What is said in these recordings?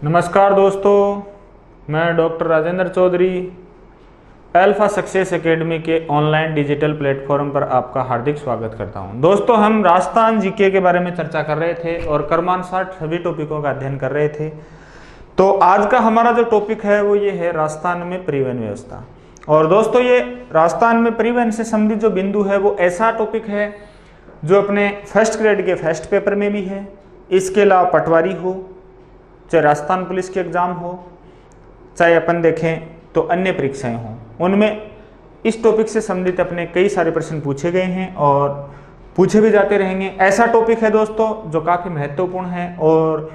नमस्कार दोस्तों, मैं doctor Rajendra Chaudhary alpha success academy के ऑनलाइन डिजिटल प्लेटफॉर्म पर आपका हार्दिक स्वागत करता हूं। दोस्तों, हम राजस्थान जीके के बारे में चर्चा कर रहे थे और क्रमानुसार सभी टॉपिकों का अध्ययन कर रहे थे। तो आज का हमारा जो टॉपिक है वो ये है राजस्थान में परिवहन व्यवस्था। और दोस्तों, ये राजस्थान में परिवहन से संबंधित जो बिंदु है वो ऐसा टॉपिक है जो अपने फर्स्ट ग्रेड के फर्स्ट पेपर में भी है। इसके अलावा पटवारी हो, चाहे राजस्थान पुलिस के एग्जाम हो, चाहे अपन देखें तो अन्य परीक्षाएं हों, उनमें इस टॉपिक से संबंधित अपने कई सारे प्रश्न पूछे गए हैं और पूछे भी जाते रहेंगे। ऐसा टॉपिक है दोस्तों जो काफ़ी महत्वपूर्ण है और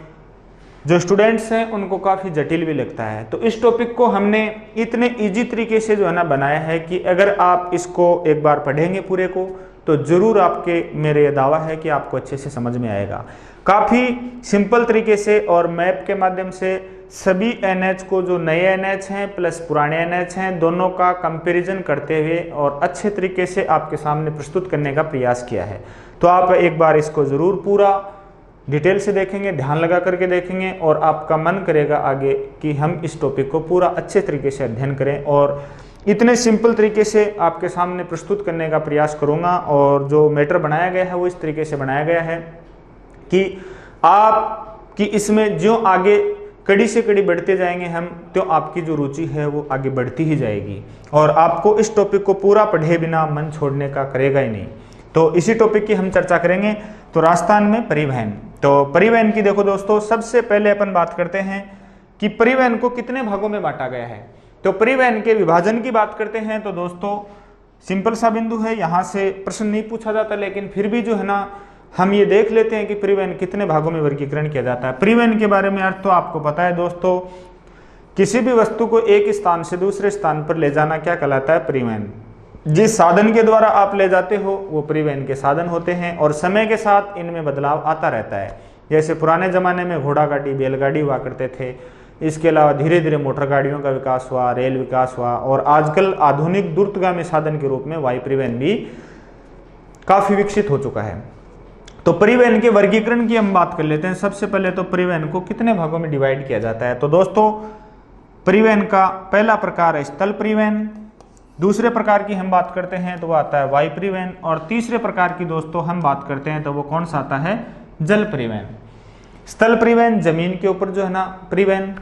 जो स्टूडेंट्स हैं उनको काफ़ी जटिल भी लगता है। तो इस टॉपिक को हमने इतने इजी तरीके से जो है ना बनाया है कि अगर आप इसको एक बार पढ़ेंगे पूरे को तो ज़रूर आपके मेरे ये दावा है कि आपको अच्छे से समझ में आएगा। काफ़ी सिंपल तरीके से और मैप के माध्यम से सभी एनएच को, जो नए एनएच हैं प्लस पुराने एनएच हैं, दोनों का कंपैरिजन करते हुए और अच्छे तरीके से आपके सामने प्रस्तुत करने का प्रयास किया है। तो आप एक बार इसको ज़रूर पूरा डिटेल से देखेंगे, ध्यान लगा करके देखेंगे और आपका मन करेगा आगे कि हम इस टॉपिक को पूरा अच्छे तरीके से अध्ययन करें। और इतने सिंपल तरीके से आपके सामने प्रस्तुत करने का प्रयास करूँगा। और जो मैटर बनाया गया है वो इस तरीके से बनाया गया है कि आपकी इसमें जो आगे कड़ी से कड़ी बढ़ते जाएंगे हम, तो आपकी जो रुचि है वो आगे बढ़ती ही जाएगी और आपको इस टॉपिक को पूरा पढ़े बिना मन छोड़ने का करेगा ही नहीं। तो इसी टॉपिक की हम चर्चा करेंगे। तो राजस्थान में परिवहन, तो परिवहन की देखो दोस्तों, सबसे पहले अपन बात करते हैं कि परिवहन को कितने भागों में बांटा गया है। तो परिवहन के विभाजन की बात करते हैं तो दोस्तों सिंपल सा बिंदु है, यहाँ से प्रश्न नहीं पूछा जाता, लेकिन फिर भी जो है ना हम ये देख लेते हैं कि परिवहन कितने भागों में वर्गीकरण किया जाता है। परिवहन के बारे में अर्थ तो आपको पता है दोस्तों, किसी भी वस्तु को एक स्थान से दूसरे स्थान पर ले जाना क्या कहलाता है? परिवहन। जिस साधन के द्वारा आप ले जाते हो वो परिवहन के साधन होते हैं और समय के साथ इनमें बदलाव आता रहता है। जैसे पुराने जमाने में घोड़ा गाड़ी, बैलगाड़ी हुआ करते थे, इसके अलावा धीरे धीरे मोटर गाड़ियों का विकास हुआ, रेल विकास हुआ और आजकल आधुनिक द्रुतगामी साधन के रूप में वायु परिवहन भी काफी विकसित हो चुका है। तो परिवहन के वर्गीकरण की हम बात कर लेते हैं। सबसे पहले तो परिवहन को कितने भागों में डिवाइड किया जाता है। तो दोस्तों, परिवहन का पहला प्रकार है स्थल परिवहन, दूसरे प्रकार की हम बात करते हैं तो वो आता है वायु परिवहन और तीसरे प्रकार की दोस्तों हम बात करते हैं तो वो कौन सा आता है? जल परिवहन। स्थल परिवहन जमीन के ऊपर जो है ना परिवहन,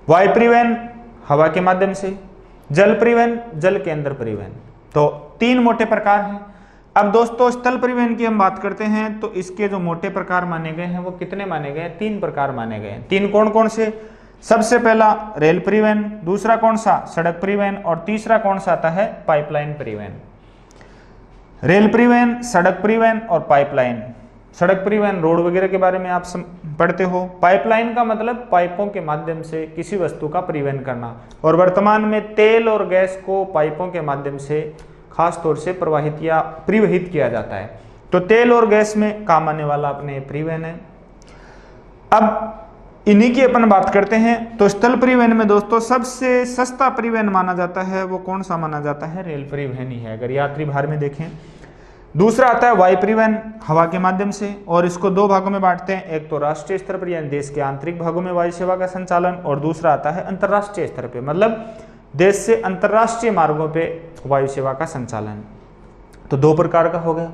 वायु परिवहन हवा के माध्यम से, जल परिवहन जल के अंदर परिवहन। तो तीन मोटे प्रकार हैं। अब दोस्तों स्थल परिवहन की हम बात करते हैं तो इसके जो मोटे प्रकार माने गए हैं वो कितने माने गए हैं? तीन प्रकार माने गए हैं। तीन कौन कौन से? सबसे पहला रेल परिवहन, दूसरा कौन सा? सड़क परिवहन और तीसरा कौन सा आता है? पाइपलाइन परिवहन। रेल परिवहन, सड़क परिवहन और पाइपलाइन। सड़क परिवहन रोड वगैरह के बारे में आप पढ़ते हो। पाइपलाइन का मतलब पाइपों के माध्यम से किसी वस्तु का परिवहन करना और वर्तमान में तेल और गैस को पाइपों के माध्यम से खास तौर से प्रवाहित या परिवहित किया जाता है। तो तेल और गैस में काम आने वाला अपने परिवहन है। अब इन्हीं की अपन बात करते हैं। तो स्थल परिवहन में दोस्तों सबसे सस्ता परिवहन माना जाता है वो कौन सा माना जाता है? रेल परिवहन ही है, अगर यात्री भार में देखें। दूसरा आता है वायु परिवहन हवा के माध्यम से और इसको दो भागों में बांटते हैं। एक तो राष्ट्रीय स्तर पर यानी देश के आंतरिक भागों में वायु सेवा का संचालन और दूसरा आता है अंतर्राष्ट्रीय स्तर पर, मतलब देश से अंतर्राष्ट्रीय मार्गों पे वायु सेवा का संचालन। तो दो प्रकार का हो गया।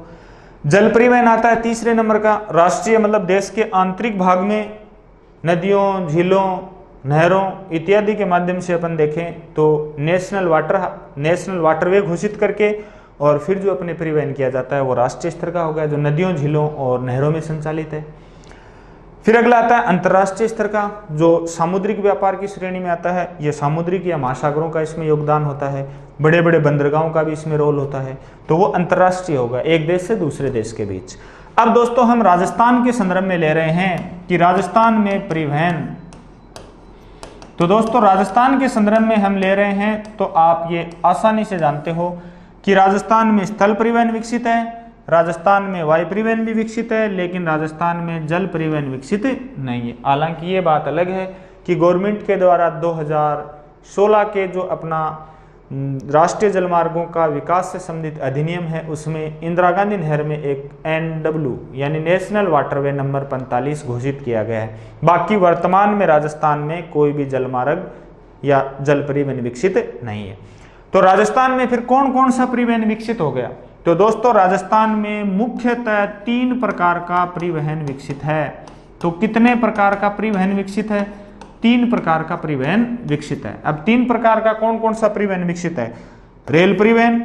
जल परिवहन आता है तीसरे नंबर का। राष्ट्रीय मतलब देश के आंतरिक भाग में नदियों, झीलों, नहरों इत्यादि के माध्यम से अपन देखें तो नेशनल वाटरवे घोषित करके और फिर जो अपने परिवहन किया जाता है वो राष्ट्रीय स्तर का हो गया, जो नदियों, झीलों और नहरों में संचालित है। फिर अगला आता है अंतर्राष्ट्रीय स्तर का, जो सामुद्रिक व्यापार की श्रेणी में आता है। ये सामुद्रिक या महासागरों का इसमें योगदान होता है, बड़े बड़े बंदरगाहों का भी इसमें रोल होता है। तो वो अंतर्राष्ट्रीय होगा, एक देश से दूसरे देश के बीच। अब दोस्तों हम राजस्थान के संदर्भ में ले रहे हैं कि राजस्थान में परिवहन, तो दोस्तों राजस्थान के संदर्भ में हम ले रहे हैं तो आप ये आसानी से जानते हो कि राजस्थान में स्थल परिवहन विकसित है, राजस्थान में वायु परिवहन भी विकसित है, लेकिन राजस्थान में जल परिवहन विकसित नहीं है। हालांकि ये बात अलग है कि गवर्नमेंट के द्वारा 2016 के जो अपना राष्ट्रीय जलमार्गों का विकास से संबंधित अधिनियम है, उसमें इंदिरा गांधी नहर में एक NW यानी नेशनल वाटरवे नंबर 45 घोषित किया गया है। बाकी वर्तमान में राजस्थान में कोई भी जलमार्ग या जल परिवहन विकसित नहीं है। तो राजस्थान में फिर कौन कौन सा परिवहन विकसित हो गया? तो दोस्तों राजस्थान में मुख्यतः 3 प्रकार का परिवहन विकसित है। तो कितने प्रकार का परिवहन विकसित है? 3 प्रकार का परिवहन विकसित है। अब 3 प्रकार का कौन कौन सा परिवहन विकसित है? रेल परिवहन,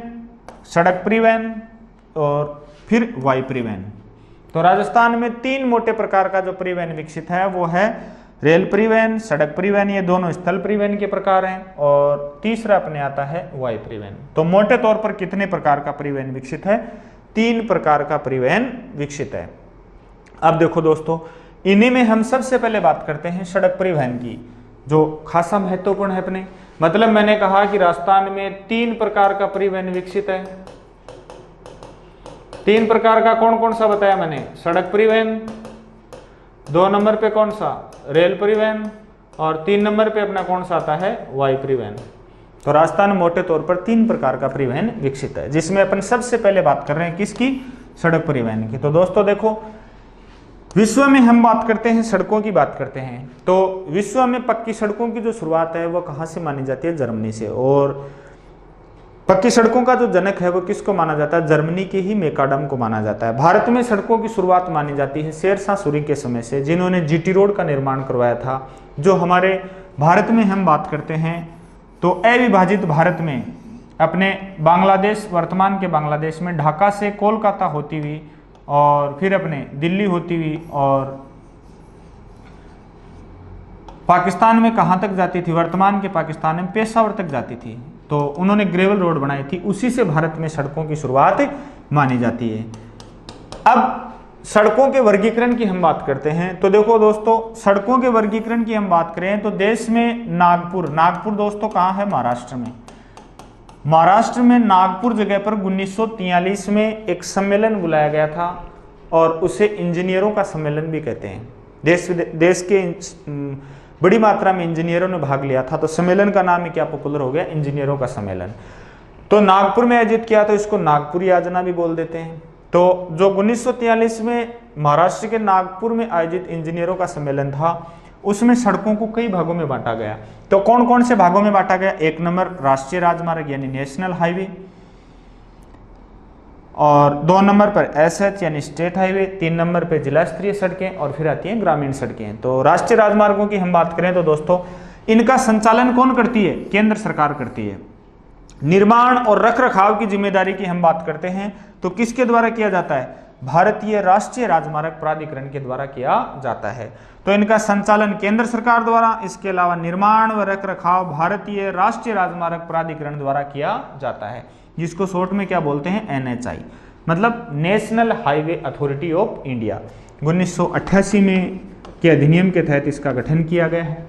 सड़क परिवहन और फिर वायु परिवहन। तो राजस्थान में 3 मोटे प्रकार का जो परिवहन विकसित है वो है रेल परिवहन, सड़क परिवहन, ये दोनों स्थल परिवहन के प्रकार हैं, और तीसरा अपने आता है वायु परिवहन। तो मोटे तौर पर कितने प्रकार का परिवहन विकसित है? 3 प्रकार का परिवहन विकसित है। अब देखो दोस्तों, इन्हीं में हम सबसे पहले बात करते हैं सड़क परिवहन की, जो खासा महत्वपूर्ण है अपने। मतलब मैंने कहा कि राजस्थान में 3 प्रकार का परिवहन विकसित है। 3 प्रकार का कौन कौन सा बताया मैंने? सड़क परिवहन, 2 नंबर पे कौन सा? रेल परिवहन, और 3 नंबर पे अपना कौन सा आता है? वायु परिवहन। तो राजस्थान मोटे तौर पर 3 प्रकार का परिवहन विकसित है, जिसमें अपन सबसे पहले बात कर रहे हैं किसकी? सड़क परिवहन की। तो दोस्तों देखो, विश्व में हम बात करते हैं, सड़कों की बात करते हैं, तो विश्व में पक्की सड़कों की जो शुरुआत है वो कहाँ से मानी जाती है? जर्मनी से। और पक्की सड़कों का जो जनक है वो किसको माना जाता है? जर्मनी के ही मैकाडम को माना जाता है। भारत में सड़कों की शुरुआत मानी जाती है शेरशाह सूरी के समय से, जिन्होंने GT रोड का निर्माण करवाया था। जो हमारे भारत में हम बात करते हैं तो अविभाजित भारत में अपने बांग्लादेश, वर्तमान के बांग्लादेश में ढाका से कोलकाता होती हुई और फिर अपने दिल्ली होती हुई और पाकिस्तान में कहाँ तक जाती थी? वर्तमान के पाकिस्तान में पेशावर तक जाती थी। तो उन्होंने ग्रेवल रोड बनाई थी, उसी से भारत में सड़कों की शुरुआत मानी जाती है। अब सड़कों के वर्गीकरण की हम बात करते हैं, तो देखो दोस्तों, सड़कों के वर्गीकरण की हम बात करें तो देश में नागपुर दोस्तों कहाँ है? महाराष्ट्र में। महाराष्ट्र में नागपुर जगह पर 1943 में एक सम्मेलन बुलाया गया था, और उसे इंजीनियरों का सम्मेलन भी कहते हैं। देश के बड़ी मात्रा में इंजीनियरों ने भाग लिया था, तो सम्मेलन का नाम ही क्या पॉपुलर हो गया? इंजीनियरों का सम्मेलन। तो नागपुर में आयोजित किया, तो इसको नागपुर याजना भी बोल देते हैं। तो जो 1943 में महाराष्ट्र के नागपुर में आयोजित इंजीनियरों का सम्मेलन था, उसमें सड़कों को कई भागों में बांटा गया। तो कौन कौन से भागों में बांटा गया? 1 नंबर राष्ट्रीय राजमार्ग यानी नेशनल हाईवे, और 2 नंबर पर SH यानी स्टेट हाईवे, 3 नंबर पे जिला स्तरीय सड़कें, और फिर आती हैं ग्रामीण सड़कें। तो राष्ट्रीय राजमार्गों की हम बात करें तो दोस्तों, इनका संचालन कौन करती है? केंद्र सरकार करती है। निर्माण और रखरखाव की जिम्मेदारी की हम बात करते हैं तो किसके द्वारा किया जाता है? भारतीय राष्ट्रीय राजमार्ग प्राधिकरण के द्वारा किया जाता है। तो इनका संचालन केंद्र सरकार द्वारा, इसके अलावा निर्माण व रखरखाव भारतीय राष्ट्रीय राजमार्ग प्राधिकरण द्वारा किया जाता है, जिसको शॉर्ट में क्या बोलते हैं? NHI, मतलब national highway authority of India. 1988 में के अधिनियम के तहत इसका गठन किया गया है।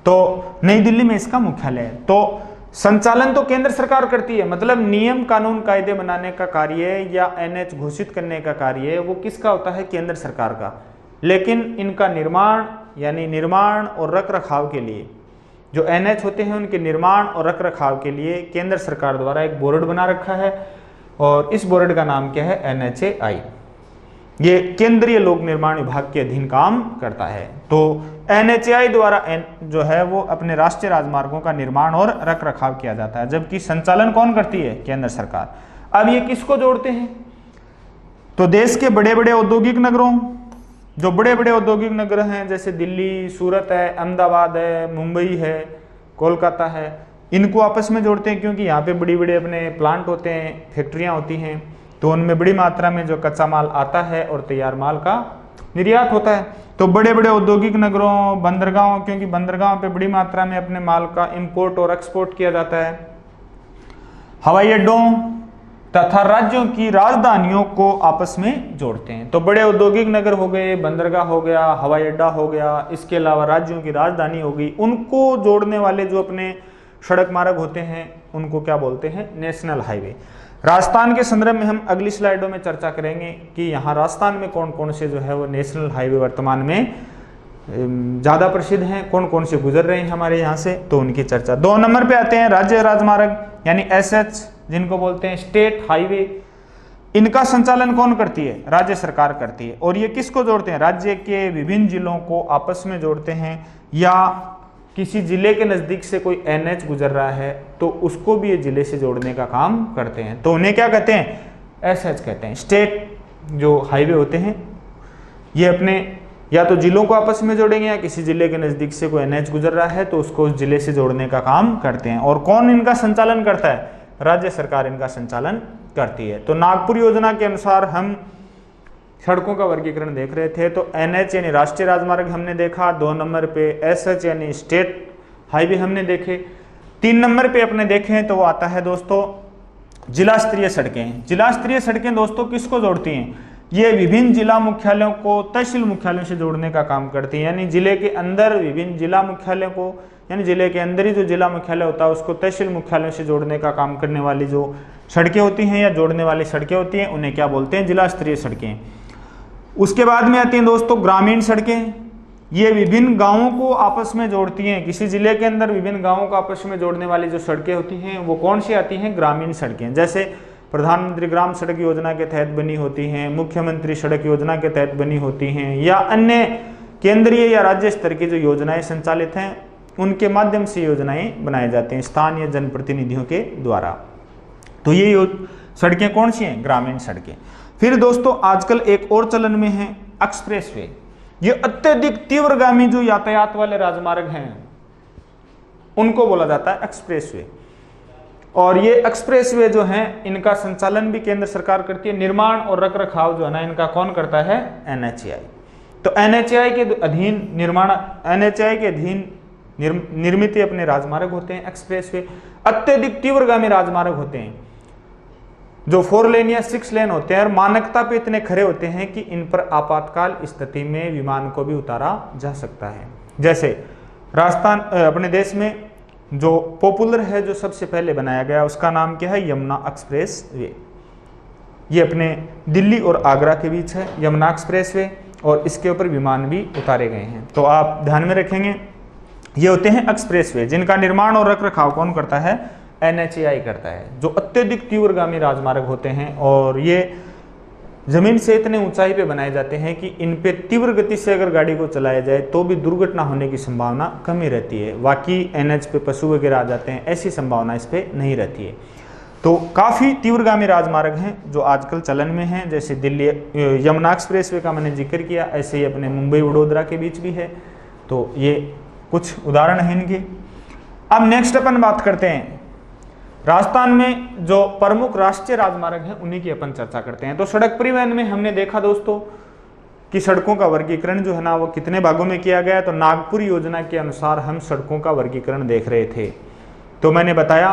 तो नई दिल्ली में इसका मुख्यालय है। तो संचालन तो केंद्र सरकार करती है, मतलब नियम कानून कायदे बनाने का कार्य या NH घोषित करने का कार्य वो किसका होता है? केंद्र सरकार का। लेकिन इनका निर्माण यानी निर्माण और रखरखाव के लिए जो NH होते हैं, उनके निर्माण और रखरखाव के लिए केंद्र सरकार द्वारा एक बोर्ड बना रखा है, और इस बोर्ड का नाम क्या है? NHAI। ये केंद्रीय लोक निर्माण विभाग के अधीन काम करता है। तो NHAI द्वारा जो है वो अपने राष्ट्रीय राजमार्गों का निर्माण और रखरखाव किया जाता है, जबकि संचालन कौन करती है? केंद्र सरकार। अब ये किसको जोड़ते हैं? तो देश के बड़े बड़े औद्योगिक नगरों, जो बड़े बड़े औद्योगिक नगर हैं जैसे दिल्ली, सूरत है, अहमदाबाद है, मुंबई है, कोलकाता है, इनको आपस में जोड़ते हैं, क्योंकि यहाँ पे बड़ी बड़े अपने प्लांट होते हैं, फैक्ट्रियाँ होती हैं, तो उनमें बड़ी मात्रा में जो कच्चा माल आता है और तैयार माल का निर्यात होता है। तो बड़े बड़े औद्योगिक नगरों, बंदरगाहों, क्योंकि बंदरगाहों पे बड़ी मात्रा में अपने माल का इंपोर्ट और एक्सपोर्ट किया जाता है, हवाई अड्डों तथा राज्यों की राजधानियों को आपस में जोड़ते हैं। तो बड़े औद्योगिक नगर हो गए, बंदरगाह हो गया, हवाई अड्डा हो गया, इसके अलावा राज्यों की राजधानी हो गई, उनको जोड़ने वाले जो अपने सड़क मार्ग होते हैं उनको क्या बोलते हैं? National highway. राजस्थान के संदर्भ में हम अगली स्लाइडों में चर्चा करेंगे कि यहाँ राजस्थान में कौन कौन से जो है वो नेशनल हाईवे वर्तमान में ज़्यादा प्रसिद्ध हैं, कौन कौन से गुजर रहे हैं हमारे यहाँ से, तो उनकी चर्चा। 2 नंबर पे आते हैं राज्य राजमार्ग यानी एसएच, जिनको बोलते हैं स्टेट हाईवे। इनका संचालन कौन करती है? राज्य सरकार करती है। और ये किसको जोड़ते हैं? राज्य के विभिन्न जिलों को आपस में जोड़ते हैं, या किसी जिले के नज़दीक से कोई एनएच गुजर रहा है तो उसको भी ये जिले से जोड़ने का काम करते हैं, तो उन्हें क्या कहते हैं? एसएच कहते हैं। स्टेट जो हाईवे होते हैं ये अपने या तो जिलों को आपस में जोड़ेंगे, या किसी जिले के नज़दीक से कोई एनएच गुजर रहा है तो उसको उस जिले से जोड़ने का काम करते हैं। और कौन इनका संचालन करता है? राज्य सरकार इनका संचालन करती है। तो नागपुर योजना के अनुसार हम सड़कों का वर्गीकरण देख रहे थे, तो एनएच यानी राष्ट्रीय राजमार्ग हमने देखा, 2 नंबर पे एसएच यानी स्टेट हाईवे हमने देखे, 3 नंबर पे अपने देखें तो वो आता है दोस्तों जिला स्तरीय सड़कें। जिला स्तरीय सड़कें दोस्तों किसको जोड़ती हैं? ये विभिन्न जिला मुख्यालयों को तहसील मुख्यालयों से जोड़ने का काम करती हैं, यानी जिले के अंदर विभिन्न जिला मुख्यालयों को, यानी जिले के अंदर ही जो जिला मुख्यालय होता है उसको तहसील मुख्यालयों से जोड़ने का काम करने वाली जो सड़कें होती हैं या जोड़ने वाली सड़कें होती हैं उन्हें क्या बोलते हैं? जिला स्तरीय सड़कें। उसके बाद में आती हैं दोस्तों ग्रामीण सड़कें। ये विभिन्न गांवों को आपस में जोड़ती हैं, किसी जिले के अंदर विभिन्न गांवों को आपस में जोड़ने वाली जो सड़कें होती हैं वो कौन सी आती हैं? ग्रामीण सड़कें। जैसे प्रधानमंत्री ग्राम सड़क योजना के तहत बनी होती हैं, मुख्यमंत्री सड़क योजना के तहत बनी होती हैं, या अन्य केंद्रीय या राज्य स्तर की जो योजनाएं संचालित हैं उनके माध्यम से योजनाएं बनाई जाती हैं स्थानीय जनप्रतिनिधियों के द्वारा। तो ये सड़कें कौन सी हैं? ग्रामीण सड़कें। फिर दोस्तों आजकल एक और चलन में है एक्सप्रेसवे। ये अत्यधिक तीव्रगामी जो यातायात वाले राजमार्ग हैं उनको बोला जाता है एक्सप्रेसवे। और ये एक्सप्रेसवे जो हैं इनका संचालन भी केंद्र सरकार करती है। निर्माण और रखरखाव जो है ना इनका कौन करता है? एनएचएआई। तो एनएचएआई के अधीन एनएचएआई के अधीन निर्मित अपने राजमार्ग होते हैं एक्सप्रेसवे। अत्यधिक तीव्रगामी राजमार्ग होते हैं जो 4 लेन या 6 लेन होते हैं और मानकता पे इतने खरे होते हैं कि इन पर आपातकाल स्थिति में विमान को भी उतारा जा सकता है। जैसे राजस्थान अपने देश में जो पॉपुलर है, जो सबसे पहले बनाया गया, उसका नाम क्या है? Yamuna express way. ये अपने दिल्ली और आगरा के बीच है यमुना एक्सप्रेस वे, और इसके ऊपर विमान भी उतारे गए हैं। तो आप ध्यान में रखेंगे ये होते हैं एक्सप्रेस वे जिनका निर्माण और रखरखाव कौन करता है? एनएचएआई करता है, जो अत्यधिक तीव्रगामी राजमार्ग होते हैं और ये जमीन से इतने ऊंचाई पे बनाए जाते हैं कि इन पे तीव्र गति से अगर गाड़ी को चलाया जाए तो भी दुर्घटना होने की संभावना कम ही रहती है। बाकी एनएच पे पशु वगैरह आ जाते हैं, ऐसी संभावना इस पे नहीं रहती है। तो काफ़ी तीव्रगामी राजमार्ग हैं जो आजकल चलन में हैं। जैसे दिल्ली यमुना एक्सप्रेस वे का मैंने जिक्र किया, ऐसे ही अपने मुंबई वडोदरा के बीच भी है। तो ये कुछ उदाहरण हैं इनके। अब नेक्स्ट अपन बात करते हैं राजस्थान में जो प्रमुख राष्ट्रीय राजमार्ग हैं उन्हीं की अपन चर्चा करते हैं। तो सड़क परिवहन में हमने देखा दोस्तों कि सड़कों का वर्गीकरण जो है ना वो कितने भागों में किया गया है। तो नागपुर योजना के अनुसार हम सड़कों का वर्गीकरण देख रहे थे। तो मैंने बताया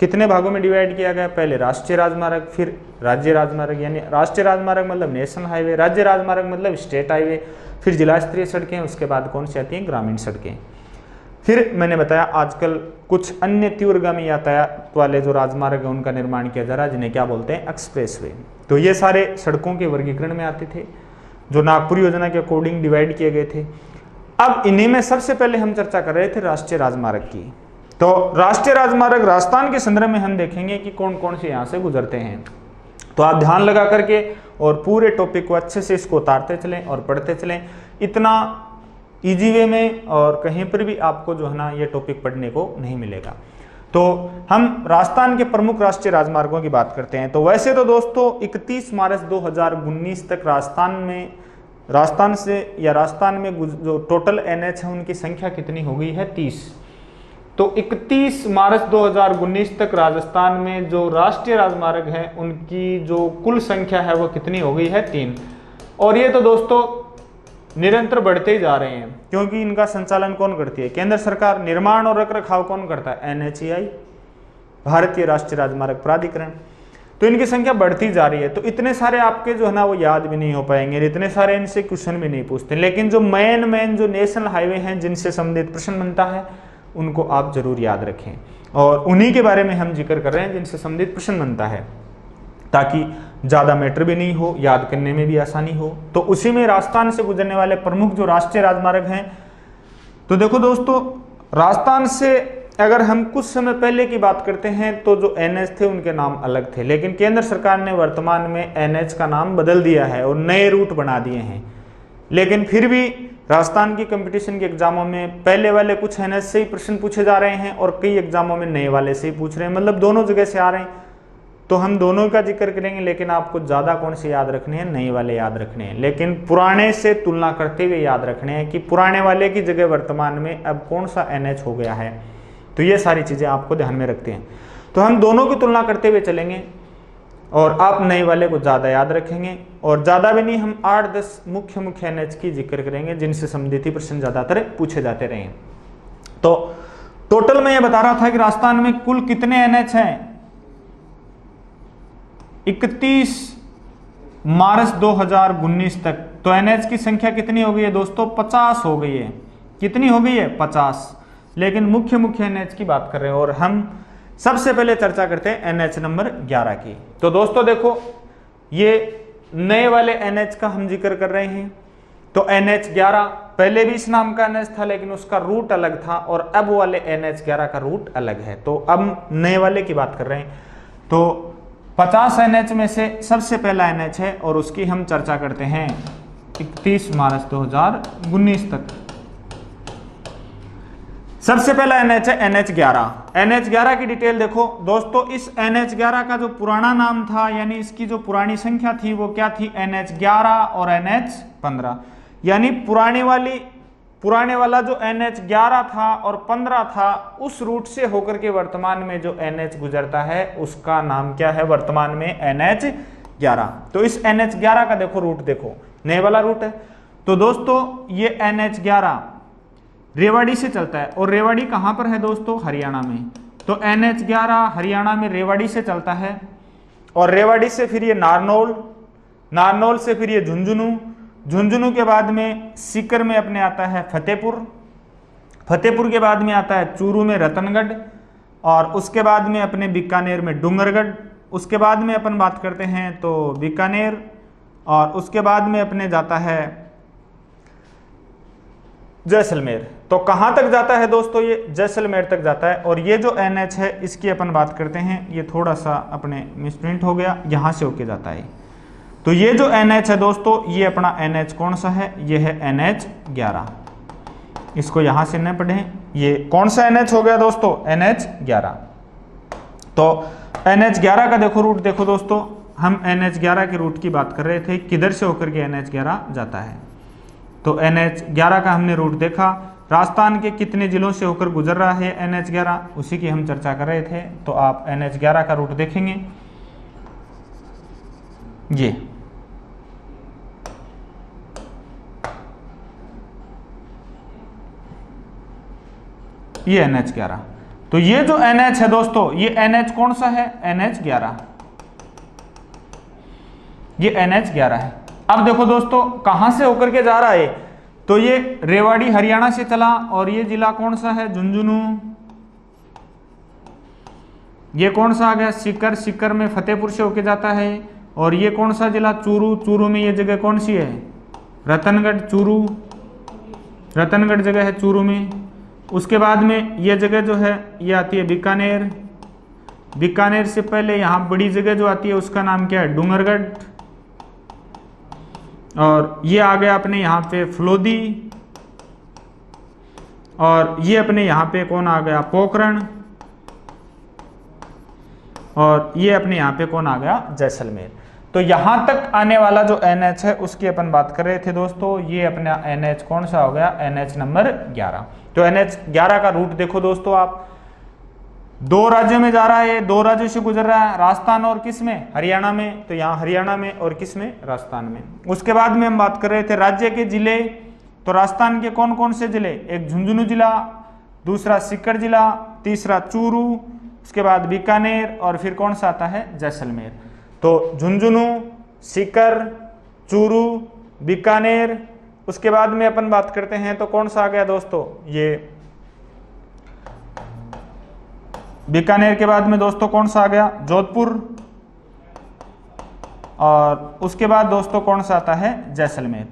कितने भागों में डिवाइड किया गया। पहले राष्ट्रीय राजमार्ग, फिर राज्य राजमार्ग, यानी राष्ट्रीय राजमार्ग मतलब नेशनल हाईवे, राज्य राजमार्ग मतलब स्टेट हाईवे, फिर जिला स्तरीय सड़कें, उसके बाद कौन सी आती हैं? ग्रामीण सड़कें। फिर मैंने बताया आजकल कुछ अन्य तीव्रगामी यातायात वाले जो राजमार्ग है उनका निर्माण किया जा रहा है, जिन्हें क्या बोलते हैं? एक्सप्रेसवे। तो ये सारे सड़कों के वर्गीकरण में आते थे जो नागपुर योजना के अकॉर्डिंग डिवाइड किए गए थे। अब इन्हीं में सबसे पहले हम चर्चा कर रहे थे राष्ट्रीय राजमार्ग की। तो राष्ट्रीय राजमार्ग राजस्थान के संदर्भ में हम देखेंगे कि कौन कौन से यहाँ से गुजरते हैं। तो आप ध्यान लगा करके और पूरे टॉपिक को अच्छे से इसको उतारते चलें और पढ़ते चलें। इतना इजी वे में और कहीं पर भी आपको जो है ना ये टॉपिक पढ़ने को नहीं मिलेगा। तो हम राजस्थान के प्रमुख राष्ट्रीय राजमार्गों की बात करते हैं। तो वैसे तो दोस्तों 31 मार्च 2019 तक राजस्थान में जो टोटल एनएच है उनकी संख्या कितनी हो गई है? 30। तो 31 मार्च 2019 तक राजस्थान में जो राष्ट्रीय राजमार्ग हैं उनकी जो कुल संख्या है वो कितनी हो गई है? 3। और ये तो दोस्तों निरंतर बढ़ते ही जा रहे हैं क्योंकि इनका संचालन कौन करती है? केंद्र सरकार। निर्माण और रखरखाव कौन करता है? एनएचएआई, भारतीय राष्ट्रीय राजमार्ग प्राधिकरण। तो इनकी संख्या बढ़ती जा रही है। तो इतने सारे आपके जो है ना वो याद भी नहीं हो पाएंगे, इतने सारे इनसे क्वेश्चन भी नहीं पूछते। लेकिन जो मेन जो नेशनल हाईवे हैं जिनसे संबंधित प्रश्न बनता है उनको आप जरूर याद रखें, और उन्हीं के बारे में हम जिक्र कर रहे हैं जिनसे संबंधित प्रश्न बनता है, ताकि ज़्यादा मैटर भी नहीं हो, याद करने में भी आसानी हो। तो उसी में राजस्थान से गुजरने वाले प्रमुख जो राष्ट्रीय राजमार्ग हैं, तो देखो दोस्तों, राजस्थान से अगर हम कुछ समय पहले की बात करते हैं तो जो एनएच थे उनके नाम अलग थे, लेकिन केंद्र सरकार ने वर्तमान में एनएच का नाम बदल दिया है और नए रूट बना दिए हैं। लेकिन फिर भी राजस्थान की कंपटीशन के एग्जामों में पहले वाले कुछ एनएच से ही प्रश्न पूछे जा रहे हैं और कई एग्जामों में नए वाले से ही पूछ रहे हैं, मतलब दोनों जगह से आ रहे हैं। तो हम दोनों का जिक्र करेंगे, लेकिन आपको ज़्यादा कौन से याद रखने हैं, नए वाले याद रखने हैं, लेकिन पुराने से तुलना करते हुए याद रखने हैं कि पुराने वाले की जगह वर्तमान में अब कौन सा एनएच हो गया है। तो ये सारी चीज़ें आपको ध्यान में रखते हैं। तो हम दोनों की तुलना करते हुए चलेंगे और आप नए वाले को ज़्यादा याद रखेंगे, और ज़्यादा भी नहीं, हम 8-10 मुख्य एनएच की जिक्र करेंगे जिनसे संबंधित ही प्रश्न ज़्यादातर पूछे जाते रहे हैं। तो टोटल मैं ये बता रहा था कि राजस्थान में कुल कितने एनएच हैं। 31 मार्च 2019 तक तो एनएच की संख्या कितनी हो गई है दोस्तों, 50 हो गई है। कितनी हो गई है, 50। लेकिन मुख्य एनएच की बात कर रहे हैं और हम सबसे पहले चर्चा करते हैं एनएच नंबर 11 की। तो दोस्तों देखो, ये नए वाले एनएच का हम जिक्र कर रहे हैं। तो एनएच 11 पहले भी इस नाम का एनएच था, लेकिन उसका रूट अलग था, और अब वाले एनएच 11 का रूट अलग है। तो अब नए वाले की बात कर रहे हैं। तो 50 एनएच में से सबसे पहला एनएच है और उसकी हम चर्चा करते हैं 31 मार्च 2019 तक। सबसे पहला एनएच है एनएच 11। एनएच 11 की डिटेल देखो दोस्तों, इस एनएच 11 का जो पुराना नाम था, यानी इसकी जो पुरानी संख्या थी वो क्या थी, एनएच 11 और एनएच 15। यानी पुराने वाला जो एनएच 11 था और 15 था, उस रूट से होकर के वर्तमान में जो एनएच गुजरता है उसका नाम क्या है, वर्तमान में एनएच 11। तो इस एनएच 11 का देखो रूट, देखो नए वाला रूट है। तो दोस्तों ये एनएच 11 रेवाड़ी से चलता है, और रेवाड़ी कहां पर है दोस्तों, हरियाणा में। तो एनएच 11 हरियाणा में रेवाड़ी से चलता है, और रेवाड़ी से फिर ये नारनौल से फिर ये झुंझुनू के बाद में सीकर में अपने आता है फतेहपुर के बाद में आता है चूरू में रतनगढ़, और उसके बाद में अपने बीकानेर में डूंगरगढ़, उसके बाद में अपन बात करते हैं तो बीकानेर, और उसके बाद में अपने जाता है जैसलमेर। तो कहां तक जाता है दोस्तों, ये जैसलमेर तक जाता है। और ये जो एनएच है इसकी अपन बात करते हैं, ये थोड़ा सा अपने मिसप्रिंट हो गया, यहां से होके जाता है। तो ये जो एनएच है दोस्तों, ये अपना एनएच कौन सा है, ये है एनएच 11। इसको यहां से न पढ़ें, ये कौन सा एनएच हो गया दोस्तों, एनएच 11। तो एनएच 11 का देखो रूट, देखो दोस्तों हम एनएच 11 के रूट की बात कर रहे थे, किधर से होकर के एनएच 11 जाता है। तो एनएच 11 का हमने रूट देखा, राजस्थान के कितने जिलों से होकर गुजर रहा है एनएच 11, उसी की हम चर्चा कर रहे थे। तो आप एनएच 11 का रूट देखेंगे, ये एनएच 11। तो ये जो एनएच है दोस्तों, ये एनएच कौन सा है, एनएच 11, ये एनएच 11 है। अब देखो दोस्तों कहां से होकर के जा रहा है, तो ये रेवाड़ी हरियाणा से चला, और ये जिला कौन सा है, झुंझुनू। ये कौन सा आ गया, सीकर में फतेहपुर से होके जाता है। और ये कौन सा जिला, चूरू में ये जगह कौन सी है, रतनगढ़ जगह है चूरू में। उसके बाद में ये जगह जो है ये आती है बीकानेर से पहले यहाँ बड़ी जगह जो आती है उसका नाम क्या है, डूंगरगढ़। और ये आ गया अपने यहाँ पे फलोदी, और ये अपने यहाँ पे कौन आ गया, पोखरण, और ये अपने यहाँ पे कौन आ गया, जैसलमेर। तो यहाँ तक आने वाला जो एनएच है उसकी अपन बात कर रहे थे दोस्तों, ये अपना एनएच कौन सा हो गया, एनएच नंबर 11। तो एनएच 11 का रूट देखो दोस्तों, आप 2 राज्यों में जा रहा है, 2 राज्यों से गुजर रहा है, राजस्थान और किस में, हरियाणा में। तो यहाँ हरियाणा में और किस में, राजस्थान में। उसके बाद में हम बात कर रहे थे राज्य के जिले, तो राजस्थान के कौन कौन से जिले, एक झुंझुनू जिला, दूसरा सीकर जिला, तीसरा चूरू, उसके बाद बीकानेर, और फिर कौन सा आता है, जैसलमेर। तो झुंझुनू, सीकर, चूरू, बीकानेर, उसके बाद में अपन बात करते हैं तो कौन सा आ गया दोस्तों, ये बीकानेर के बाद में दोस्तों कौन सा आ गया, जोधपुर, और उसके बाद दोस्तों कौन सा आता है, जैसलमेर।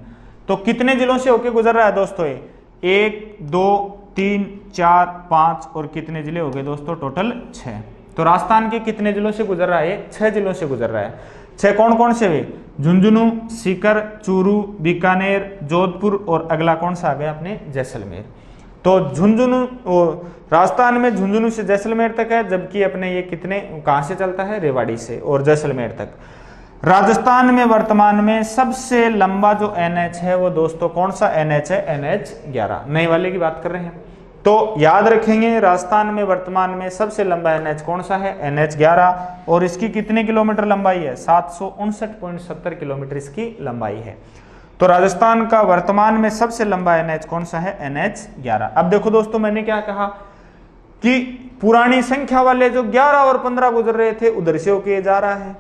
तो कितने जिलों से होके गुजर रहा है दोस्तों ये, 1 2 3 4 5 और कितने जिले हो गए दोस्तों, टोटल 6। तो राजस्थान के कितने जिलों से गुजर रहा है ये, 6 जिलों से गुजर रहा है। 6 कौन कौन से वे, झुंझुनू, सीकर, चूरू, बीकानेर, जोधपुर और अगला कौन सा आ गया अपने, जैसलमेर। तो झुंझुनू राजस्थान में झुंझुनू से जैसलमेर तक है, जबकि अपने ये कितने कहाँ से चलता है, रेवाड़ी से और जैसलमेर तक। राजस्थान में वर्तमान में सबसे लंबा जो NH है वो दोस्तों कौन सा NH है, NH 11, नए वाले की बात कर रहे हैं। तो याद रखेंगे राजस्थान में वर्तमान में सबसे लंबा NH कौन सा है, NH 11, और इसकी कितने किलोमीटर लंबाई है, 759.70 किलोमीटर इसकी लंबाई है। तो राजस्थान का वर्तमान में सबसे लंबा NH कौन सा है, NH 11। अब देखो दोस्तों मैंने क्या कहा कि पुरानी संख्या वाले जो 11 और 15 गुजर रहे थे उधर से होके जा रहा है।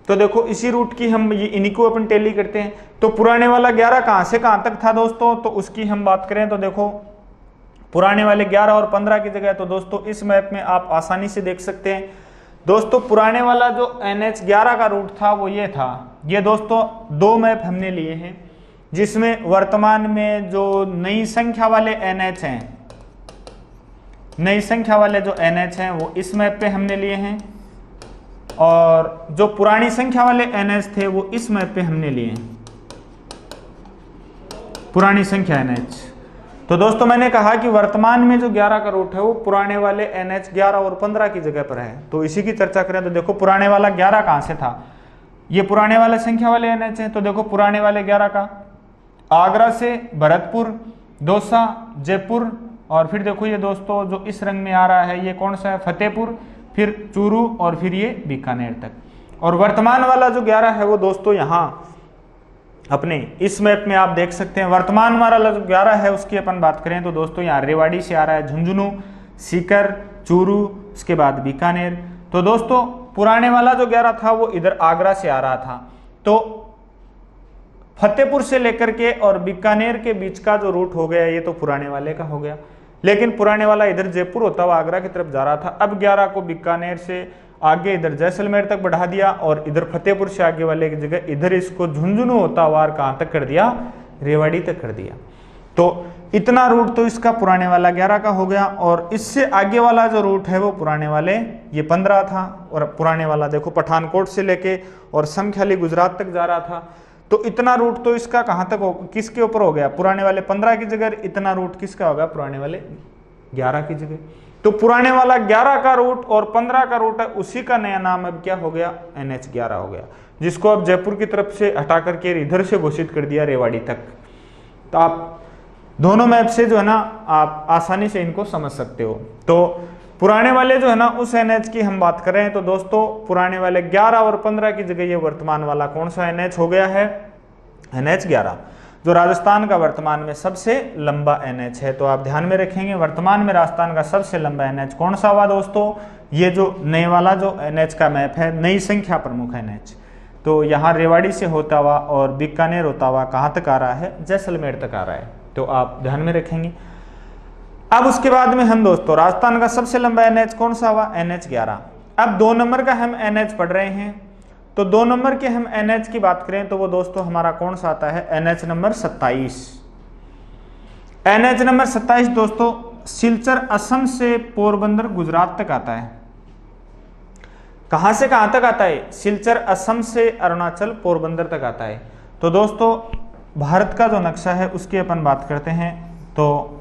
तो देखो इसी रूट की हम इन्हीं को अपन टैली करते हैं। तो पुराने वाला 11 कहां से कहां तक था दोस्तों, तो उसकी हम बात करें तो देखो पुराने वाले 11 और 15 की जगह, तो दोस्तों इस मैप में आप आसानी से देख सकते हैं दोस्तों, पुराने वाला जो NH 11 का रूट था वो ये था। ये दोस्तों 2 मैप हमने लिए हैं जिसमें वर्तमान में जो नई संख्या वाले NH हैं, नई संख्या वाले जो NH हैं वो इस मैप पे हमने लिए हैं, और जो पुरानी संख्या वाले NH थे वो इस मैप पे हमने लिए हैं, पुरानी संख्या NH। तो दोस्तों मैंने कहा कि वर्तमान में जो 11 का रूट है वो पुराने वाले NH 11 और 15 की जगह पर है। तो इसी की चर्चा करें तो देखो पुराने वाला 11 कहां से था, ये पुराने वाले संख्या वाले NH है। तो देखो पुराने वाले 11 का आगरा से भरतपुर, दौसा, जयपुर, और फिर देखो ये दोस्तों जो इस रंग में आ रहा है ये कौन सा है, फतेहपुर, फिर चूरू और फिर ये बीकानेर तक। और वर्तमान वाला जो 11 है वो दोस्तों यहाँ अपने इस मैप में आप देख सकते हैं। वर्तमान वाला जो 11 है उसकी अपन बात करें तो दोस्तों यहाँ रेवाड़ी से आ रहा है, झुंझुनू, सीकर, चूरू, उसके बाद बीकानेर। तो दोस्तों पुराने वाला जो 11 था वो इधर आगरा से आ रहा था। तो फतेहपुर से लेकर के और बीकानेर के बीच का जो रूट हो गया ये तो पुराने वाले का हो गया, लेकिन पुराने वाला इधर जयपुर होता हुआ आगरा की तरफ जा रहा था। अब 11 को बीकानेर से आगे इधर जैसलमेर तक बढ़ा दिया और इधर फतेहपुर से आगे वाले की जगह इधर इसको झुंझुनू होता हुआ कहां तक कर दिया, रेवाड़ी तक कर दिया। तो इतना रूट तो इसका पुराने वाला 11 का हो गया, और इससे आगे वाला जो रूट है वो पुराने वाले ये 15 था, और पुराने वाला देखो पठानकोट से लेके और समख्याली गुजरात तक जा रहा था। तो इतना रूट तो इसका कहां तक हो, किसके ऊपर हो गया, पुराने वाले 15 की जगह इतना रूट किसका होगा, पुराने वाले 11 की जगह। तो पुराने वाला 11 का रूट और 15 का रूट है, उसी का नया नाम अब क्या हो गया, NH 11 हो गया, जिसको अब जयपुर की तरफ से हटा करके इधर से घोषित कर दिया रेवाड़ी तक। तो आप दोनों मैप से जो है ना आप आसानी से इनको समझ सकते हो। तो पुराने वाले जो है ना उस NH की हम बात कर रहे हैं, तो दोस्तों पुराने वाले 11 और 15 की जगह ये वर्तमान वाला कौन सा NH हो गया है, NH 11, जो राजस्थान का वर्तमान में सबसे लंबा NH है। तो आप ध्यान में रखेंगे वर्तमान में राजस्थान का सबसे लंबा NH कौन सा हुआ दोस्तों, ये जो नए वाला जो NH का मैप है, नई संख्या प्रमुख NH। तो यहाँ रेवाड़ी से होता हुआ और बीकानेर होता हुआ कहाँ तक आ रहा है, जैसलमेर तक आ रहा है। तो आप ध्यान में रखेंगे। अब उसके बाद में हम दोस्तों राजस्थान का सबसे लंबा NH कौन सा हुआ, NH 11। अब 2 नंबर का हम NH पढ़ रहे हैं, तो 2 नंबर के हम NH की बात करें तो वो दोस्तों हमारा कौन सा आता है, NH नंबर 27। NH नंबर 27 दोस्तों सिलचर असम से पोरबंदर गुजरात तक आता है। कहां से कहां तक आता है, सिलचर असम से अरुणाचल पोरबंदर तक आता है। तो दोस्तों भारत का जो नक्शा है उसकी अपन बात करते हैं, तो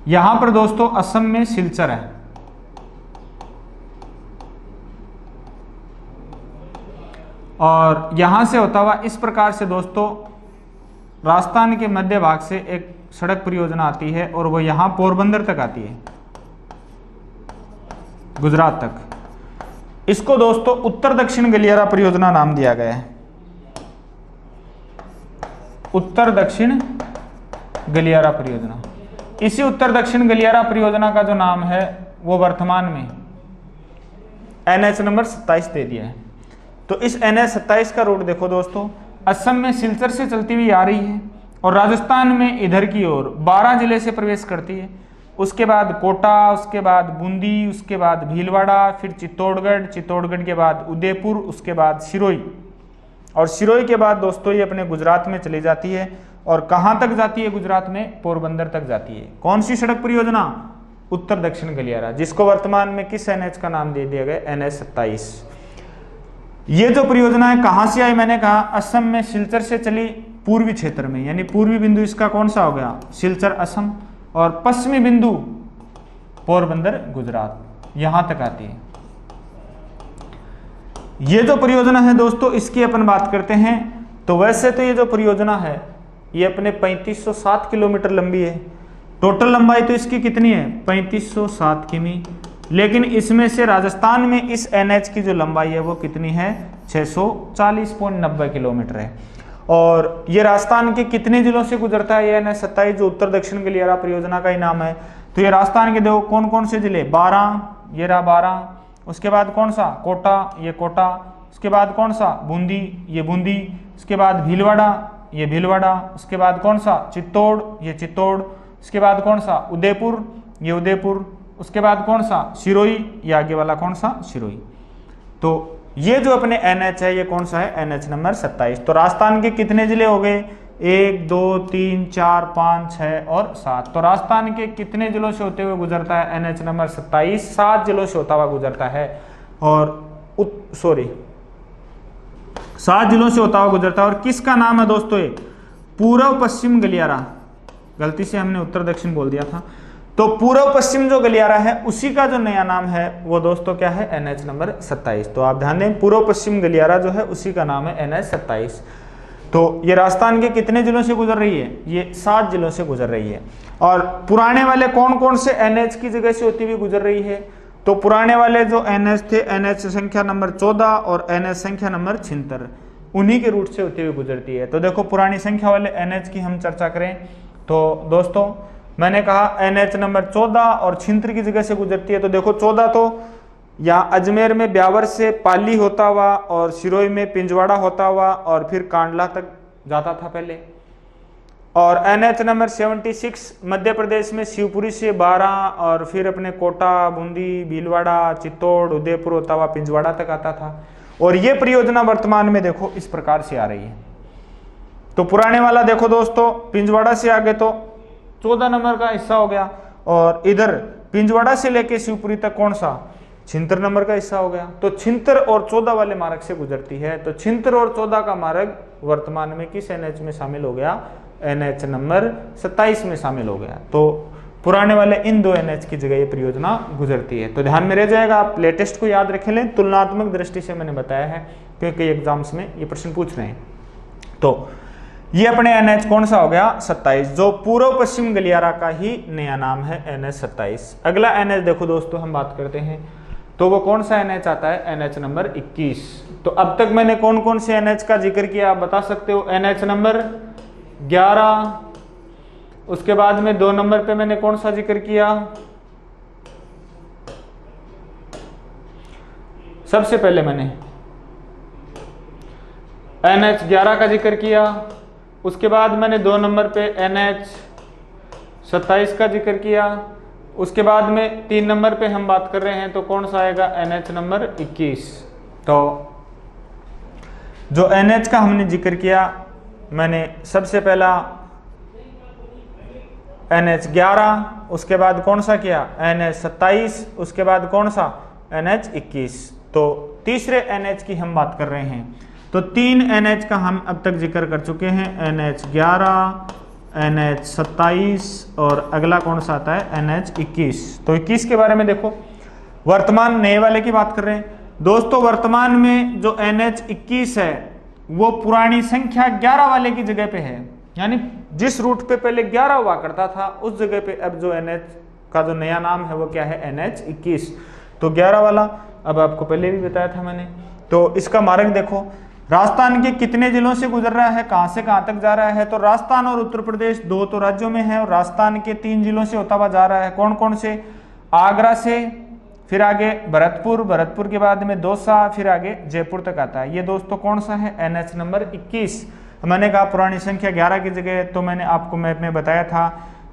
यहां पर दोस्तों असम में सिलचर है, और यहां से होता हुआ इस प्रकार से दोस्तों राजस्थान के मध्य भाग से एक सड़क परियोजना आती है और वो यहां पोरबंदर तक आती है, गुजरात तक। इसको दोस्तों उत्तर दक्षिण गलियारा परियोजना नाम दिया गया है, उत्तर दक्षिण गलियारा परियोजना। इसी उत्तर दक्षिण गलियारा परियोजना का जो नाम है वो वर्तमान में NH नंबर 27 दे दिया है। तो इस NH 27 का रूट देखो दोस्तों असम में सिलचर से चलती हुई आ रही है, और राजस्थान में इधर की ओर 12 जिले से प्रवेश करती है। उसके बाद कोटा, उसके बाद बूंदी, उसके बाद भीलवाड़ा, फिर चित्तौड़गढ़, चित्तौड़गढ़ के बाद उदयपुर, उसके बाद सिरोही, और सिरोही के बाद दोस्तों ये अपने गुजरात में चली जाती है। और कहाँ तक जाती है गुजरात में? पोरबंदर तक जाती है। कौन सी सड़क परियोजना? उत्तर दक्षिण गलियारा, जिसको वर्तमान में किस एनएच का नाम दे दिया गया? NH 27। ये जो परियोजना है कहाँ से आई? मैंने कहा असम में सिलचर से चली पूर्वी क्षेत्र में, यानी पूर्वी बिंदु इसका कौन सा हो गया? सिलचर असम, और पश्चिमी बिंदु पोरबंदर गुजरात, यहां तक आती है। ये जो परियोजना है दोस्तों इसकी अपन बात करते हैं तो वैसे तो ये जो परियोजना है ये अपने 3507 किलोमीटर लंबी है। टोटल लंबाई तो इसकी कितनी है? 3507 किमी। लेकिन इसमें से राजस्थान में इस NH की जो लंबाई है वो कितनी है? 640.90 किलोमीटर है। और ये राजस्थान के कितने जिलों से गुजरता है? ये NH 27 जो उत्तर दक्षिण गलियारा परियोजना का ही नाम है। तो ये राजस्थान के देखो कौन कौन से जिले? 12, ये रहा 12। उसके बाद कौन सा? कोटा, ये कोटा। उसके बाद कौन सा? बूंदी, ये बूंदी। उसके बाद भीलवाड़ा, ये भीलवाड़ा। उसके बाद कौन सा? चित्तौड़, ये चित्तौड़। उसके बाद कौन सा? उदयपुर, ये उदयपुर। उसके बाद कौन सा? सिरोही, ये आगे वाला कौन सा? सिरोही। तो ये जो अपने NH है ये कौन सा है? NH number 27। तो राजस्थान के कितने जिले हो गए? 1, 2, 3, 4, 5, 6 और 7। तो राजस्थान के कितने जिलों से होते हुए गुजरता है NH नंबर 27? 7 जिलों से होता हुआ गुजरता है। और 7 जिलों से होता हुआ गुजरता है। और किसका नाम है दोस्तों? ये पूर्व पश्चिम गलियारा। गलती से हमने उत्तर दक्षिण बोल दिया था। तो पूर्व पश्चिम जो गलियारा है उसी का जो नया नाम है वो दोस्तों क्या है? NH number 27। तो आप ध्यान दें, पूर्व पश्चिम गलियारा जो है उसी का नाम है NH 27। तो ये राजस्थान के कितने जिलों से गुजर रही है? ये 7 जिलों से गुजर रही है। और पुराने वाले कौन कौन से NH की जगह से होती हुई गुजर रही है? तो पुराने वाले जो NH थे, NH संख्या नंबर 14 और NH संख्या नंबर 76, उन्हीं के रूट से होती हुई गुजरती है। तो देखो पुरानी संख्या वाले NH की हम चर्चा करें तो दोस्तों मैंने कहा NH नंबर 14 और 76 की जगह से गुजरती है। तो देखो 14 तो यहाँ अजमेर में ब्यावर से पाली होता हुआ और सिरोही में पिंजवाड़ा होता हुआ और फिर कांडला तक जाता था पहले। और NH नंबर 76 मध्य प्रदेश में शिवपुरी से 12 और फिर अपने कोटा, बूंदी, भीलवाड़ा, चित्तौड़, उदयपुर होता हुआ पिंजवाड़ा तक आता था। और ये परियोजना वर्तमान में देखो इस प्रकार से आ रही है। तो पुराने वाला देखो दोस्तों, पिंजवाड़ा से आगे तो 14 नंबर का हिस्सा हो गया, और इधर पिंजवाड़ा से लेके शिवपुरी तक कौन सा? 76 नंबर का हिस्सा हो गया। तो 76 और 14 वाले मार्ग से गुजरती है। तो 76 और 14 का मार्ग वर्तमान में किस NH में शामिल हो गया? NH नंबर 27 में शामिल हो गया। तो पुराने वाले इन 2 NH की जगह ये परियोजना गुजरती है। तो ध्यान में रह जाएगा, आप लेटेस्ट को याद रख लें। तुलनात्मक दृष्टि से मैंने बताया है क्योंकि एग्जाम्स में ये प्रश्न पूछ रहे हैं। तो ये अपने NH कौन सा हो गया? 27, जो पूर्व पश्चिम गलियारा का ही नया नाम है NH 27। अगला NH देखो दोस्तों हम बात करते हैं तो वो कौन सा NH आता है? NH number 21। तो अब तक मैंने कौन कौन से NH का जिक्र किया आप बता सकते हो? NH नंबर 11, उसके बाद में 2 नंबर पे मैंने कौन सा जिक्र किया? सबसे पहले मैंने NH 11 का जिक्र किया। उसके बाद मैंने 2 नंबर पे NH 27 का जिक्र किया। उसके बाद में 3 नंबर पे हम बात कर रहे हैं तो कौन सा आएगा? NH number 21। तो जो NH का हमने जिक्र किया, मैंने सबसे पहला NH 11, उसके बाद कौन सा किया? NH 27, उसके बाद कौन सा? NH 21। तो तीसरे NH की हम बात कर रहे हैं। तो 3 NH का हम अब तक जिक्र कर चुके हैं, NH 11, NH 27 और अगला कौन सा आता है? NH 21। तो 21 के बारे में देखो, वर्तमान नए वाले की बात कर रहे हैं दोस्तों। वर्तमान में जो NH 21 है वो पुरानी संख्या 11 वाले की जगह पे है, यानी जिस रूट पे पहले 11 हुआ करता था उस जगह पे अब जो NH का जो नया नाम है वो क्या है? NH 21। तो 11 वाला अब आपको पहले भी बताया था मैंने। तो इसका मार्ग देखो, राजस्थान के कितने जिलों से गुजर रहा है, कहां से कहां तक जा रहा है? तो राजस्थान और उत्तर प्रदेश 2 तो राज्यों में है और राजस्थान के 3 जिलों से होता हुआ जा रहा है। कौन कौन से? आगरा से, फिर आगे भरतपुर, भरतपुर के बाद में दौसा, फिर आगे जयपुर तक आता है। ये दोस्तों कौन सा है? NH number 21। मैंने कहा पुरानी संख्या 11 की जगह, तो मैंने आपको मैप में बताया था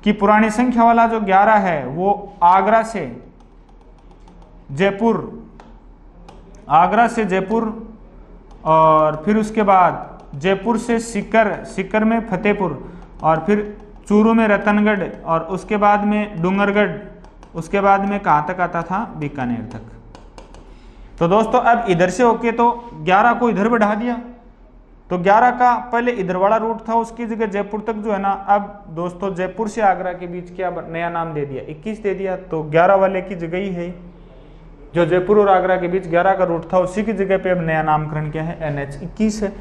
कि पुरानी संख्या वाला जो 11 है वो आगरा से जयपुर और फिर उसके बाद जयपुर से सीकर में फतेहपुर और फिर चूरू में रतनगढ़ और उसके बाद में डूंगरगढ़, उसके बाद में कहाँ तक आता था, बीकानेर तक। तो दोस्तों अब इधर से होके तो 11 को इधर बढ़ा दिया, तो 11 का पहले इधर वाला रूट था, उसकी जगह जयपुर तक जो है ना, अब दोस्तों जयपुर से आगरा के बीच क्या नया नाम दे दिया, 21 दे दिया। तो 11 वाले की जगह ही है, जो जयपुर और आगरा के बीच 11 का रूट था उसी की जगह पे अब नया नामकरण क्या है, NH21 है।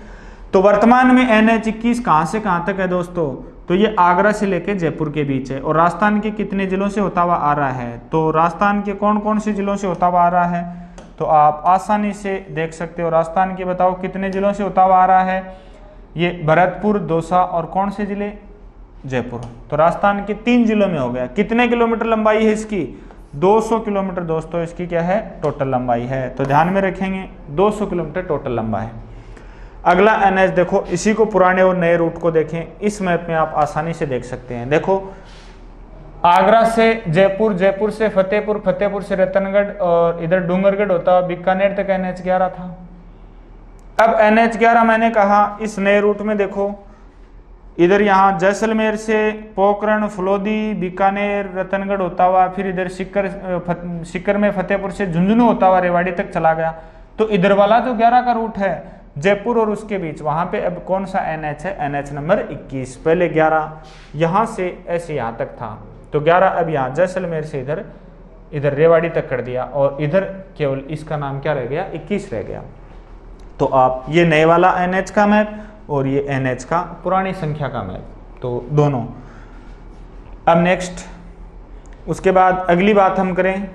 तो वर्तमान में NH21 कहाँ से कहाँ तक है दोस्तों, तो ये आगरा से लेके जयपुर के बीच है। और राजस्थान के कितने जिलों से होता हुआ आ रहा है, तो राजस्थान के कौन कौन से जिलों से होता हुआ आ रहा है, तो आप आसानी से देख सकते हो। राजस्थान के बताओ कितने जिलों से होता हुआ आ रहा है, ये भरतपुर, दौसा और कौन से जिले, जयपुर। तो राजस्थान के 3 जिलों में हो गया। कितने किलोमीटर लंबाई है इसकी, 200 किलोमीटर दोस्तों इसकी क्या है, टोटल लंबाई है। तो ध्यान में रखेंगे 200 किलोमीटर टोटल लंबा है। अगला NH देखो, इसी को पुराने और नए रूट को देखें, इस मैप में आप आसानी से देख सकते हैं। देखो आगरा से जयपुर, जयपुर से फतेहपुर, फतेहपुर से रतनगढ़ और इधर डूंगरगढ़ होता है बीकानेर तक NH11 था। अब NH11 मैंने कहा इस नए रूट में देखो, इधर यहाँ जैसलमेर से पोखरण, फलोदी, बीकानेर, रतनगढ़ होता हुआ फिर इधर सीकर में फतेहपुर से झुंझुनू होता हुआ रेवाड़ी तक चला गया। तो इधर वाला जो 11 का रूट है जयपुर और उसके बीच, वहां पे अब कौन सा NH है, NH नंबर 21। पहले 11 यहाँ से ऐसे यहाँ तक था, तो 11 अब यहाँ जैसलमेर से इधर रेवाड़ी तक कर दिया और इधर केवल इसका नाम क्या रह गया, 21 रह गया। तो आप ये नए वाला NH का मैप और ये NH का पुरानी संख्या का मैप, तो दोनों। अब नेक्स्ट उसके बाद अगली बात हम करें,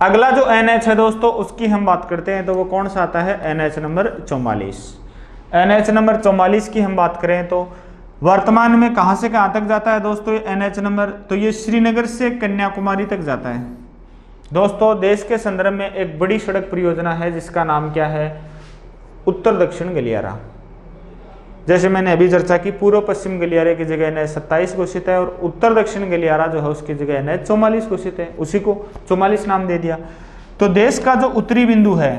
अगला जो NH है दोस्तों उसकी हम बात करते हैं, तो वो कौन सा आता है, NH नंबर 44। NH नंबर 44 की हम बात करें तो वर्तमान में कहां से कहां तक जाता है दोस्तों ये NH नंबर, तो ये श्रीनगर से कन्याकुमारी तक जाता है। दोस्तों देश के संदर्भ में एक बड़ी सड़क परियोजना है जिसका नाम क्या है, उत्तर दक्षिण गलियारा। जैसे मैंने अभी चर्चा की, पूर्व पश्चिम गलियारे की जगह NH 27 घोषित है और उत्तर दक्षिण गलियारा जो है उसकी जगह NH 44 घोषित है, उसी को 44 नाम दे दिया। तो देश का जो उत्तरी बिंदु है,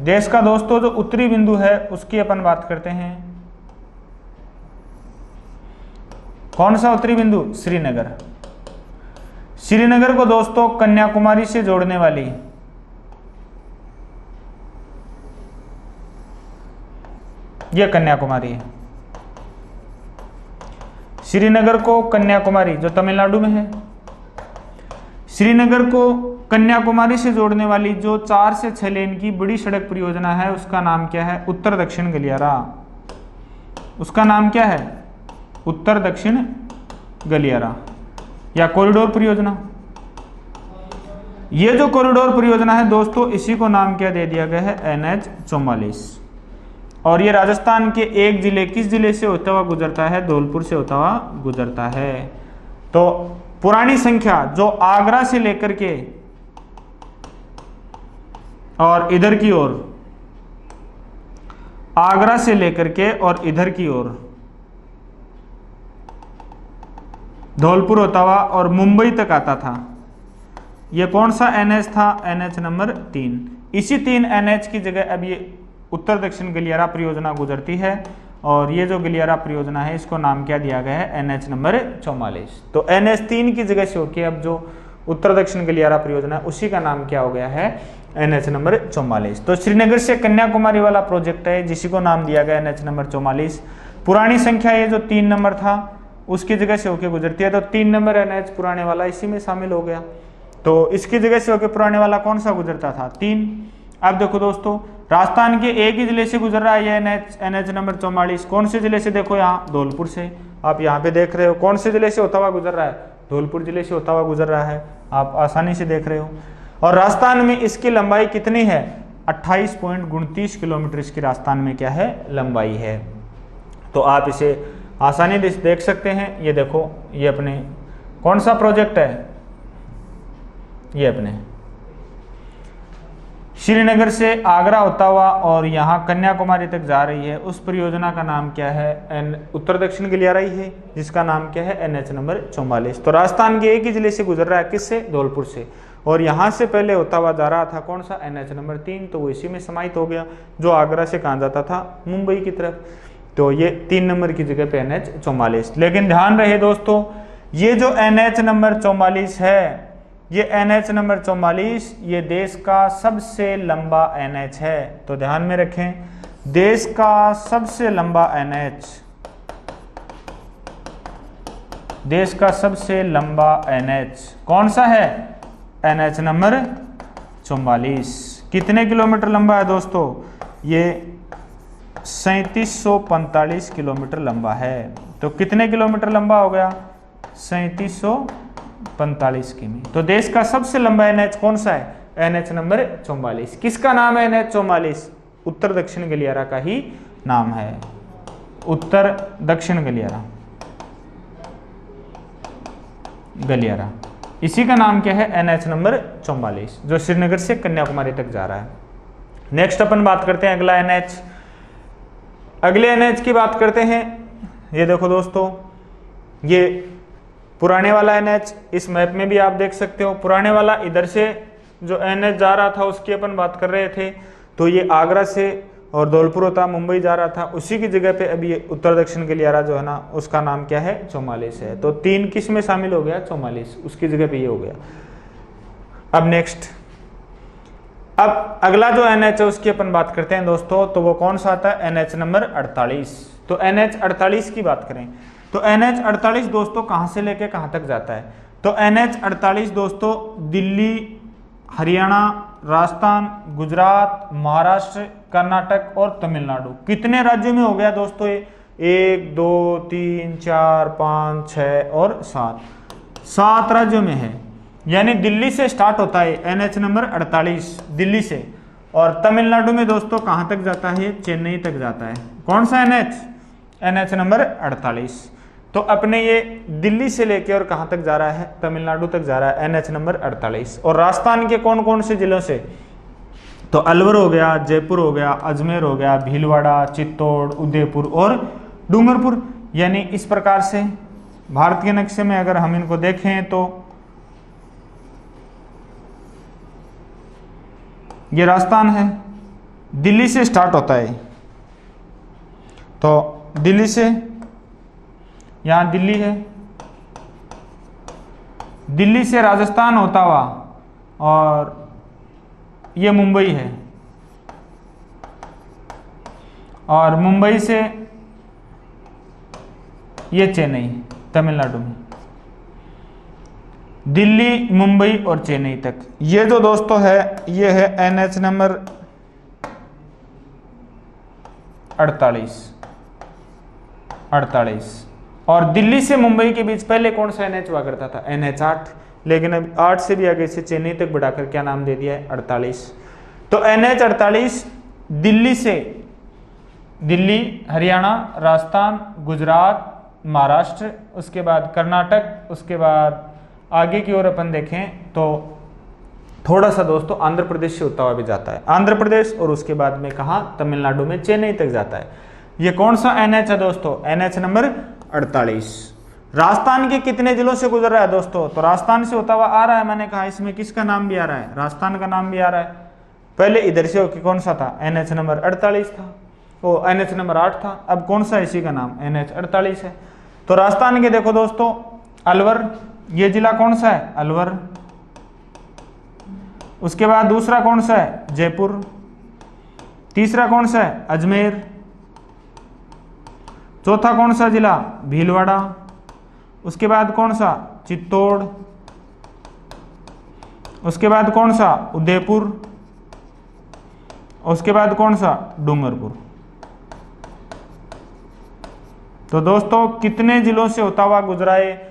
देश का दोस्तों जो उत्तरी बिंदु है उसकी अपन बात करते हैं। कौन सा उत्तरी बिंदु, श्रीनगर। श्रीनगर को दोस्तों कन्याकुमारी से जोड़ने वाली, यह कन्याकुमारी है। श्रीनगर को कन्याकुमारी जो तमिलनाडु में है, श्रीनगर को कन्याकुमारी से जोड़ने वाली जो 4 से 6 लेन की बड़ी सड़क परियोजना है उसका नाम क्या है, उत्तर दक्षिण गलियारा। उसका नाम क्या है, उत्तर दक्षिण गलियारा या कॉरिडोर परियोजना। ये जो कॉरिडोर परियोजना है दोस्तों इसी को नाम क्या दे दिया गया है, NH 44। और ये राजस्थान के एक जिले, किस जिले से होता हुआ गुजरता है, धौलपुर से होता हुआ गुजरता है। तो पुरानी संख्या जो आगरा से लेकर के और इधर की ओर, आगरा से लेकर के और इधर की ओर धौलपुर होता हुआ और मुंबई तक आता था, यह कौन सा NH था, NH नंबर 3। इसी 3 NH की जगह अब ये उत्तर दक्षिण गलियारा परियोजना गुजरती है और ये जो गलियारा परियोजना है इसको नाम क्या दिया गया है, NH नंबर 44। तो NH 3 की जगह से होकर अब जो उत्तर दक्षिण गलियारा परियोजना है उसी का नाम क्या हो गया है, NH नंबर 44। तो श्रीनगर से कन्याकुमारी वाला प्रोजेक्ट है जिसी को नाम दिया गया NH नंबर 44। पुरानी संख्या ये जो 3 नंबर था उसकी जगह से होकर गुजरती है, तो 3 नंबर NH पुराने वाला इसी में शामिल हो गया। तो इसकी जगह से होकर पुराने वाला कौन सा गुजरता था, 3। अब देखो दोस्तों राजस्थान के एक ही जिले से गुजर रहा है ये NH नंबर 44। कौन से जिले से, देखो यहाँ धौलपुर से, आप यहाँ पे देख रहे हो कौन से जिले से होता हुआ गुजर रहा है, धौलपुर जिले से होता हुआ गुजर रहा है, आप आसानी से देख रहे हो। और राजस्थान में इसकी लंबाई कितनी है, 28.29 किलोमीटर इसकी राजस्थान में क्या है, लंबाई है। तो आप इसे आसानी से देख सकते हैं। ये देखो ये अपने कौन सा प्रोजेक्ट है, ये अपने श्रीनगर से आगरा होता हुआ और यहाँ कन्याकुमारी तक जा रही है, उस परियोजना का नाम क्या है? उत्तर दक्षिण गलियारा ही है, जिसका नाम क्या है? NH number 44। तो राजस्थान के एक ही जिले से गुजर रहा है, किससे? धौलपुर से। और यहाँ से पहले होता हुआ जा रहा था कौन सा? NH नंबर 3, तो वो इसी में समाहित हो गया, जो आगरा से कहाँ जाता था? मुंबई की तरफ। तो ये 3 नंबर की जगह पे NH 44। लेकिन ध्यान रहे दोस्तों, ये जो NH नंबर 44 है, ये NH नंबर 44 ये देश का सबसे लंबा NH है। तो ध्यान में रखें, देश का सबसे लंबा NH, देश का सबसे लंबा NH कौन सा है? NH number 44। कितने किलोमीटर लंबा है दोस्तों? ये 3745 किलोमीटर लंबा है। तो कितने किलोमीटर लंबा हो गया? 3745 किमी। तो देश का सबसे लंबा NH कौन सा है? NH number 44। किसका नाम है NH 44? उत्तर दक्षिण गलियारा का ही नाम है, उत्तर दक्षिण गलियारा, गलियारा, इसी का नाम क्या है? NH नंबर 44, जो श्रीनगर से कन्याकुमारी तक जा रहा है। नेक्स्ट अपन बात करते हैं अगला NH। अगले NH की बात करते हैं। ये देखो दोस्तों, ये पुराने वाला NH, इस मैप में भी आप देख सकते हो, पुराने वाला इधर से जो NH जा रहा था उसकी अपन बात कर रहे थे। तो ये आगरा से और धौलपुर होता मुंबई जा रहा था, उसी की जगह पे अभी उत्तर दक्षिण गलियारा जो है ना, उसका नाम क्या है? 44 है। तो 3 किस में शामिल हो गया? 44, उसकी जगह पे ये हो गया। अब नेक्स्ट, अब अगला जो NH है उसकी अपन बात करते हैं दोस्तों। तो वो कौन सा आता है? NH number 48। तो NH 48 की बात करें तो NH 48 दोस्तों कहाँ से लेके कहाँ तक जाता है? तो NH 48 दोस्तों दिल्ली, हरियाणा, राजस्थान, गुजरात, महाराष्ट्र, कर्नाटक और तमिलनाडु, कितने राज्यों में हो गया दोस्तों ये? 1 2 3 4 5 6 और 7 राज्यों में है। यानी दिल्ली से स्टार्ट होता है NH नंबर 48 दिल्ली से, और तमिलनाडु में दोस्तों कहाँ तक जाता है? चेन्नई तक जाता है। कौन सा NH नंबर 48। तो अपने ये दिल्ली से लेके और कहाँ तक जा रहा है? तमिलनाडु तक जा रहा है, NH नंबर 48। और राजस्थान के कौन कौन से जिलों से? तो अलवर हो गया, जयपुर हो गया, अजमेर हो गया, भीलवाड़ा, चित्तौड़, उदयपुर और डूंगरपुर। यानी इस प्रकार से भारत के नक्शे में अगर हम इनको देखें तो ये राजस्थान है, दिल्ली से स्टार्ट होता है। तो दिल्ली से, यहाँ दिल्ली है, दिल्ली से राजस्थान होता हुआ और ये मुंबई है, और मुंबई से ये चेन्नई तमिलनाडु में, दिल्ली, मुंबई और चेन्नई तक। ये जो दोस्तों है ये है NH नंबर 48। और दिल्ली से मुंबई के बीच पहले कौन सा NH हुआ करता था? NH 8। लेकिन अब 8 से भी आगे से चेन्नई तक बढ़ाकर क्या नाम दे दिया है? 48। तो NH 48 दिल्ली से, दिल्ली, हरियाणा, राजस्थान, गुजरात, महाराष्ट्र, उसके बाद कर्नाटक, उसके बाद आगे की ओर अपन देखें तो थोड़ा सा दोस्तों आंध्र प्रदेश से होता हुआ भी जाता है, आंध्र प्रदेश, और उसके बाद में कहाँ? तमिलनाडु में चेन्नई तक जाता है। ये कौन सा NH है दोस्तों? NH number 48। राजस्थान के कितने जिलों से गुजर रहा है दोस्तों? तो राजस्थान से होता हुआ आ रहा है, मैंने कहा इसमें किसका नाम भी आ रहा है? राजस्थान का नाम भी आ रहा है। पहले इधर से होकर कौन सा था? NH नंबर 48 था, वो NH नंबर 8 था। अब कौन सा इसी का नाम? NH 48 है। तो राजस्थान के देखो दोस्तों, अलवर, ये जिला कौन सा है? अलवर। उसके बाद दूसरा कौन सा है? जयपुर। तीसरा कौन सा है? अजमेर। चौथा कौन सा जिला? भीलवाड़ा। उसके बाद कौन सा? चित्तौड़। उसके बाद कौन सा? उदयपुर। उसके बाद कौन सा? डूंगरपुर। तो दोस्तों कितने जिलों से होता हुआ गुजरा है?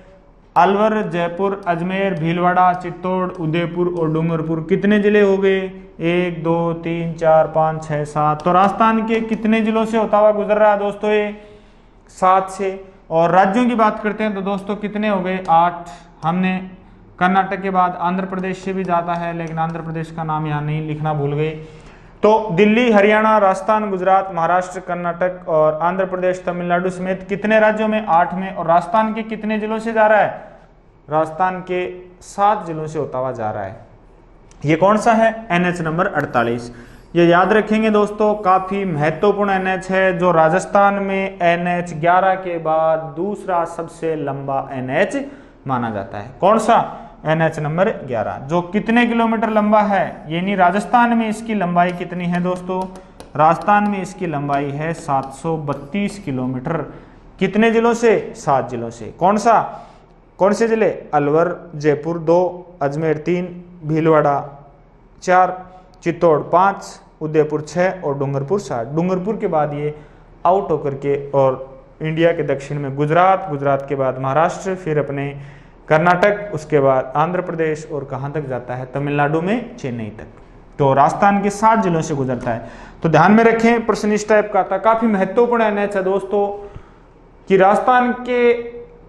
अलवर, जयपुर, अजमेर, भीलवाड़ा, चित्तौड़, उदयपुर और डूंगरपुर। कितने जिले हो गए? 1 2 3 4 5 6 7। तो राजस्थान के कितने जिलों से होता हुआ गुजर रहा है दोस्तों? ये 7 से। और राज्यों की बात करते हैं तो दोस्तों कितने हो गए? 8। हमने कर्नाटक के बाद आंध्र प्रदेश से भी जाता है, लेकिन आंध्र प्रदेश का नाम यहाँ नहीं लिखना भूल गई। तो दिल्ली, हरियाणा, राजस्थान, गुजरात, महाराष्ट्र, कर्नाटक और आंध्र प्रदेश, तमिलनाडु समेत कितने राज्यों में? 8 में। और राजस्थान के कितने जिलों से जा रहा है? राजस्थान के 7 जिलों से होता हुआ जा रहा है। ये कौन सा है? NH number 48। ये याद रखेंगे दोस्तों, काफी महत्वपूर्ण NH है, जो राजस्थान में NH 11 के बाद दूसरा सबसे लंबा NH माना जाता है। कौन सा? NH नंबर 11, जो कितने किलोमीटर लंबा है? यानी राजस्थान में इसकी लंबाई कितनी है दोस्तों? राजस्थान में इसकी लंबाई है 732 किलोमीटर। कितने जिलों से? 7 जिलों से। कौन सा? कौन से जिले? अलवर, जयपुर 2, अजमेर 3, भीलवाड़ा 4, चित्तौड़ 5, उदयपुर 6 और डूंगरपुर 7। डूंगरपुर के बाद ये आउट होकर के और इंडिया के दक्षिण में गुजरात, गुजरात के बाद महाराष्ट्र, फिर अपने कर्नाटक, उसके बाद आंध्र प्रदेश और कहाँ तक जाता है? तमिलनाडु में चेन्नई तक। तो राजस्थान के 7 जिलों से गुजरता है। तो ध्यान में रखें, प्रश्न इस टाइप का था, काफी महत्वपूर्ण NH है दोस्तों, कि राजस्थान के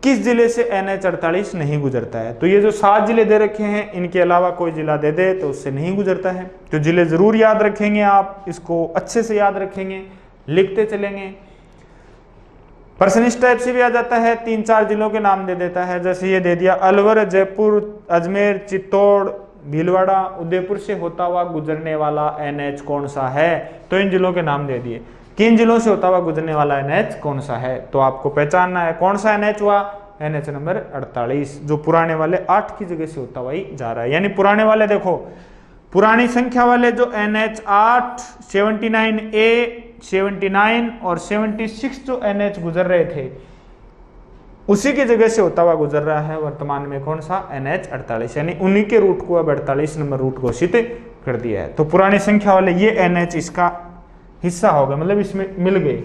किस जिले से NH 48 नहीं गुजरता है। तो ये जो 7 जिले दे रखे हैं, इनके अलावा कोई जिला दे दे तो उससे नहीं गुजरता है। तो जिले जरूर याद रखेंगे, आप इसको अच्छे से याद रखेंगे, लिखते चलेंगे। प्रश्न इस टाइप से भी आ जाता है, 3-4 जिलों के नाम दे देता है, जैसे ये दे दिया अलवर, जयपुर, अजमेर, चित्तौड़, भीलवाड़ा, उदयपुर से होता हुआ गुजरने वाला NH कौन सा है? तो इन जिलों के नाम दे दिए। किन जिलों से होता हुआ गुजरने वाला NH कौन सा है? तो आपको पहचानना है कौन सा NH हुआ? NH नंबर 48, जो पुराने वाले 8 की जगह से होता हुआ ही जा रहा है। यानी पुराने वाले देखो, पुरानी संख्या वाले जो NH 8, 79A, 79 और 76 जो NH गुजर रहे थे, उसी की जगह से होता हुआ गुजर रहा है वर्तमान में कौन सा? NH 48। यानी उन्हीं के रूट को अब 48 नंबर रूट घोषित कर दिया है। तो पुरानी संख्या वाले ये NH इसका हिस्सा हो गया, मतलब इसमें मिल गए,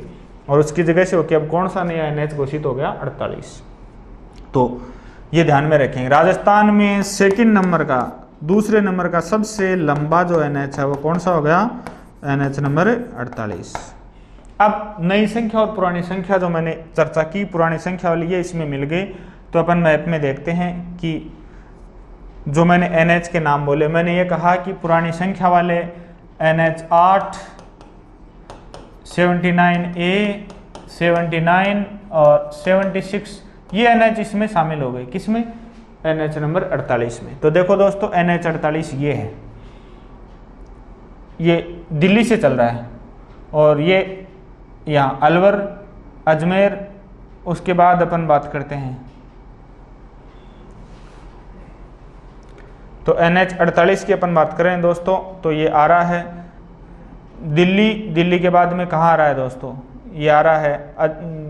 और उसकी जगह से होकर अब कौन सा नया NH घोषित हो गया? 48। तो ये ध्यान में रखेंगे। राजस्थान में सेकंड नंबर का, दूसरे नंबर का सबसे लंबा जो NH है वो कौन सा हो गया? NH number 48। अब नई संख्या और पुरानी संख्या जो मैंने चर्चा की, पुरानी संख्या वाली ये इसमें मिल गई। तो अपन मैप में देखते हैं कि जो मैंने NH के नाम बोले, मैंने ये कहा कि पुरानी संख्या वाले NH 8, 79A, 79 और 76, ये NH इसमें शामिल हो गए। किसमें? NH नंबर 48 में। तो देखो दोस्तों, NH 48 ये है, ये दिल्ली से चल रहा है, और ये यहाँ अलवर, अजमेर, उसके बाद अपन बात करते हैं तो NH 48 की अपन बात करें दोस्तों, तो ये आ रहा है दिल्ली। दिल्ली के बाद में कहाँ आ रहा है दोस्तों? ये आ रहा है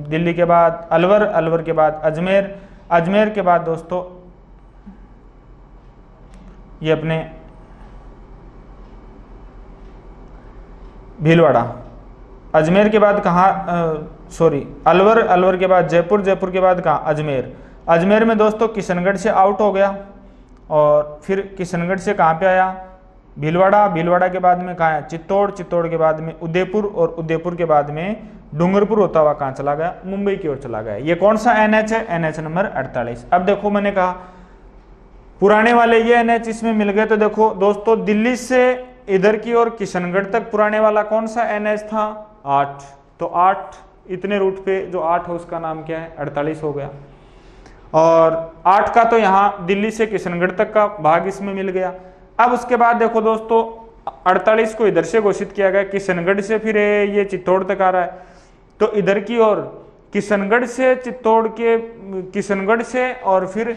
दिल्ली के बाद अलवर, अलवर के बाद अजमेर, अजमेर के बाद दोस्तों ये अपने भीलवाड़ा, अजमेर के बाद कहाँ? अलवर, अलवर के बाद जयपुर, जयपुर के बाद कहाँ? अजमेर। अजमेर में दोस्तों किशनगढ़ से आउट हो गया, और फिर किशनगढ़ से कहाँ पे आया? भीलवाड़ा, भीलवाड़ा के बाद में कहाँ है? चित्तौड़, चित्तौड़ के बाद में उदयपुर, और उदयपुर के बाद में डूंगरपुर होता हुआ कहाँ चला गया? मुंबई की ओर चला गया। ये कौन सा NH है? NH number 48। अब देखो, मैंने कहा पुराने वाले ये NH इसमें मिल गए। तो देखो दोस्तों, दिल्ली से इधर की ओर किशनगढ़ तक पुराने वाला कौन सा NH था? 8। तो 8, इतने रूट पे जो 8 है उसका नाम क्या है? 48 हो गया। और 8 का तो यहाँ दिल्ली से किशनगढ़ तक का भाग इसमें मिल गया। अब उसके बाद देखो दोस्तों, 48 को इधर से घोषित किया गया, किशनगढ़ से फिर ये चित्तौड़ तक आ रहा है। तो इधर की ओर किशनगढ़ से चित्तौड़ के, किशनगढ़ से और फिर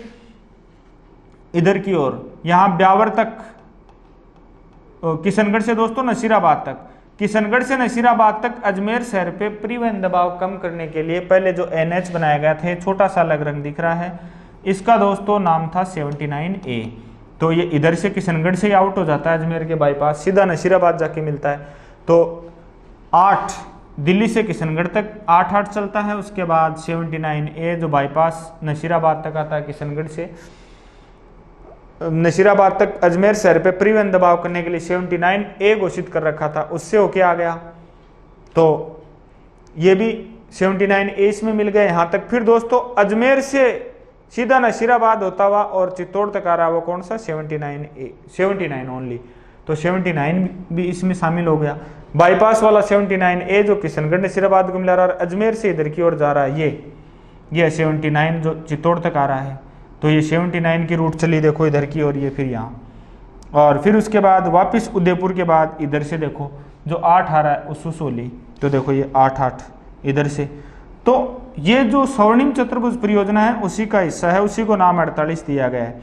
इधर की ओर यहाँ ब्यावर तक, किशनगढ़ से दोस्तों नसीराबाद तक, किशनगढ़ से नसीराबाद तक अजमेर शहर पे परिवहन दबाव कम करने के लिए पहले जो NH बनाया गया था, छोटा सा अलग रंग दिख रहा है, इसका दोस्तों नाम था 79A। तो ये इधर से किशनगढ़ से आउट हो जाता है अजमेर के बाईपास, सीधा नसीराबाद जाके मिलता है। तो 8 दिल्ली से किशनगढ़ तक 8-8 चलता है, उसके बाद 79A जो बाईपास नसीराबाद तक आता है किशनगढ़ से, नसीराबाद तक अजमेर शहर पे परिवहन दबाव करने के लिए 79A घोषित कर रखा था, उससे होके आ गया। तो ये भी 79A इसमें मिल गया यहाँ तक। फिर दोस्तों अजमेर से सीधा नशीराबाद होता हुआ और चित्तौड़ तक आ रहा है वो कौन सा 79 ओनली, तो 79 भी इसमें शामिल हो गया। बाईपास वाला 79A जो किशनगढ़ नशीराबाद को मिला रहा है, अजमेर से इधर की ओर जा रहा है, ये 79 जो चित्तौड़ तक आ रहा है, तो ये 79 की रूट चली देखो इधर की और ये फिर यहाँ, और फिर उसके बाद वापस उदयपुर के बाद इधर से देखो जो 8 आ रहा है उसुसोली, तो देखो ये 8 इधर से। तो ये जो स्वर्णिम चतुर्भुज परियोजना है उसी का हिस्सा है, उसी को नाम 48 दिया गया है।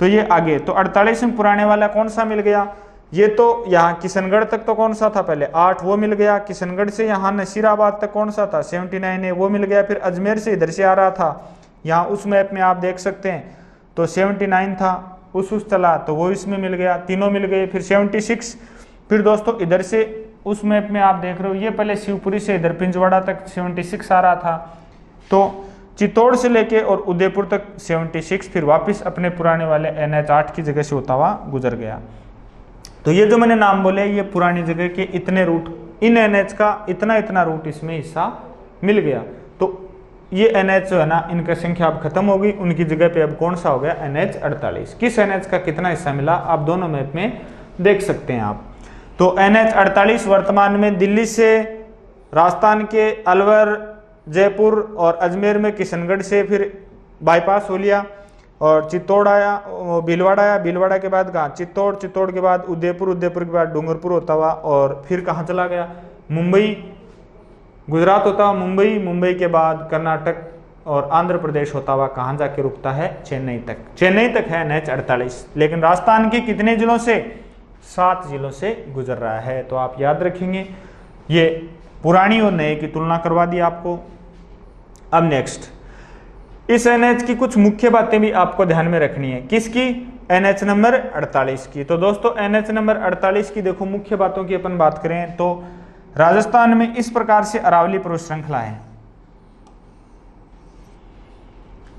तो ये आगे तो 48 में पुराने वाला कौन सा मिल गया, ये तो यहाँ किशनगढ़ तक तो कौन सा था पहले 8 वो मिल गया, किशनगढ़ से यहाँ नशीराबाद तक कौन सा था 79A वो मिल गया, फिर अजमेर से इधर से आ रहा था यहाँ उस मैप में आप देख सकते हैं, तो 79 था उस चला तो वो इसमें मिल गया, तीनों मिल गए। फिर 76, फिर दोस्तों इधर से उस मैप में आप देख रहे हो ये पहले शिवपुरी से इधर पिंजवाड़ा तक 76 आ रहा था, तो चित्तौड़ से लेके और उदयपुर तक 76, फिर वापस अपने पुराने वाले NH 8 की जगह से होता हुआ गुजर गया। तो ये जो मैंने नाम बोले ये पुरानी जगह के इतने रूट, इन NH का इतना रूट इसमें हिस्सा मिल गया। तो ये NH जो है ना इनका संख्या अब खत्म हो गई, उनकी जगह पे अब कौन सा हो गया NH 48। किस NH का कितना हिस्सा मिला आप दोनों मैप में देख सकते हैं आप। तो NH 48 वर्तमान में दिल्ली से राजस्थान के अलवर, जयपुर और अजमेर में किशनगढ़ से फिर बाईपास हो लिया और चित्तौड़ आया, भीलवाड़ा आया, भीलवाड़ा के बाद कहाँ चित्तौड़, चित्तौड़ के बाद उदयपुर, उदयपुर के बाद डूंगरपुर होता हुआ और फिर कहाँ चला गया मुंबई, गुजरात होता हुआ मुंबई, मुंबई के बाद कर्नाटक और आंध्र प्रदेश होता हुआ कहाँ जाके रुकता है चेन्नई तक। चेन्नई तक है NH 48, लेकिन राजस्थान के कितने जिलों से 7 जिलों से गुजर रहा है। तो आप याद रखेंगे ये पुरानी और नए की तुलना करवा दी आपको। अब नेक्स्ट इस NH की कुछ मुख्य बातें भी आपको ध्यान में रखनी है, किसकी NH नंबर 48 की। तो दोस्तों NH नंबर 48 की देखो मुख्य बातों की अपन बात करें तो राजस्थान में इस प्रकार से अरावली पर्वत श्रृंखला है।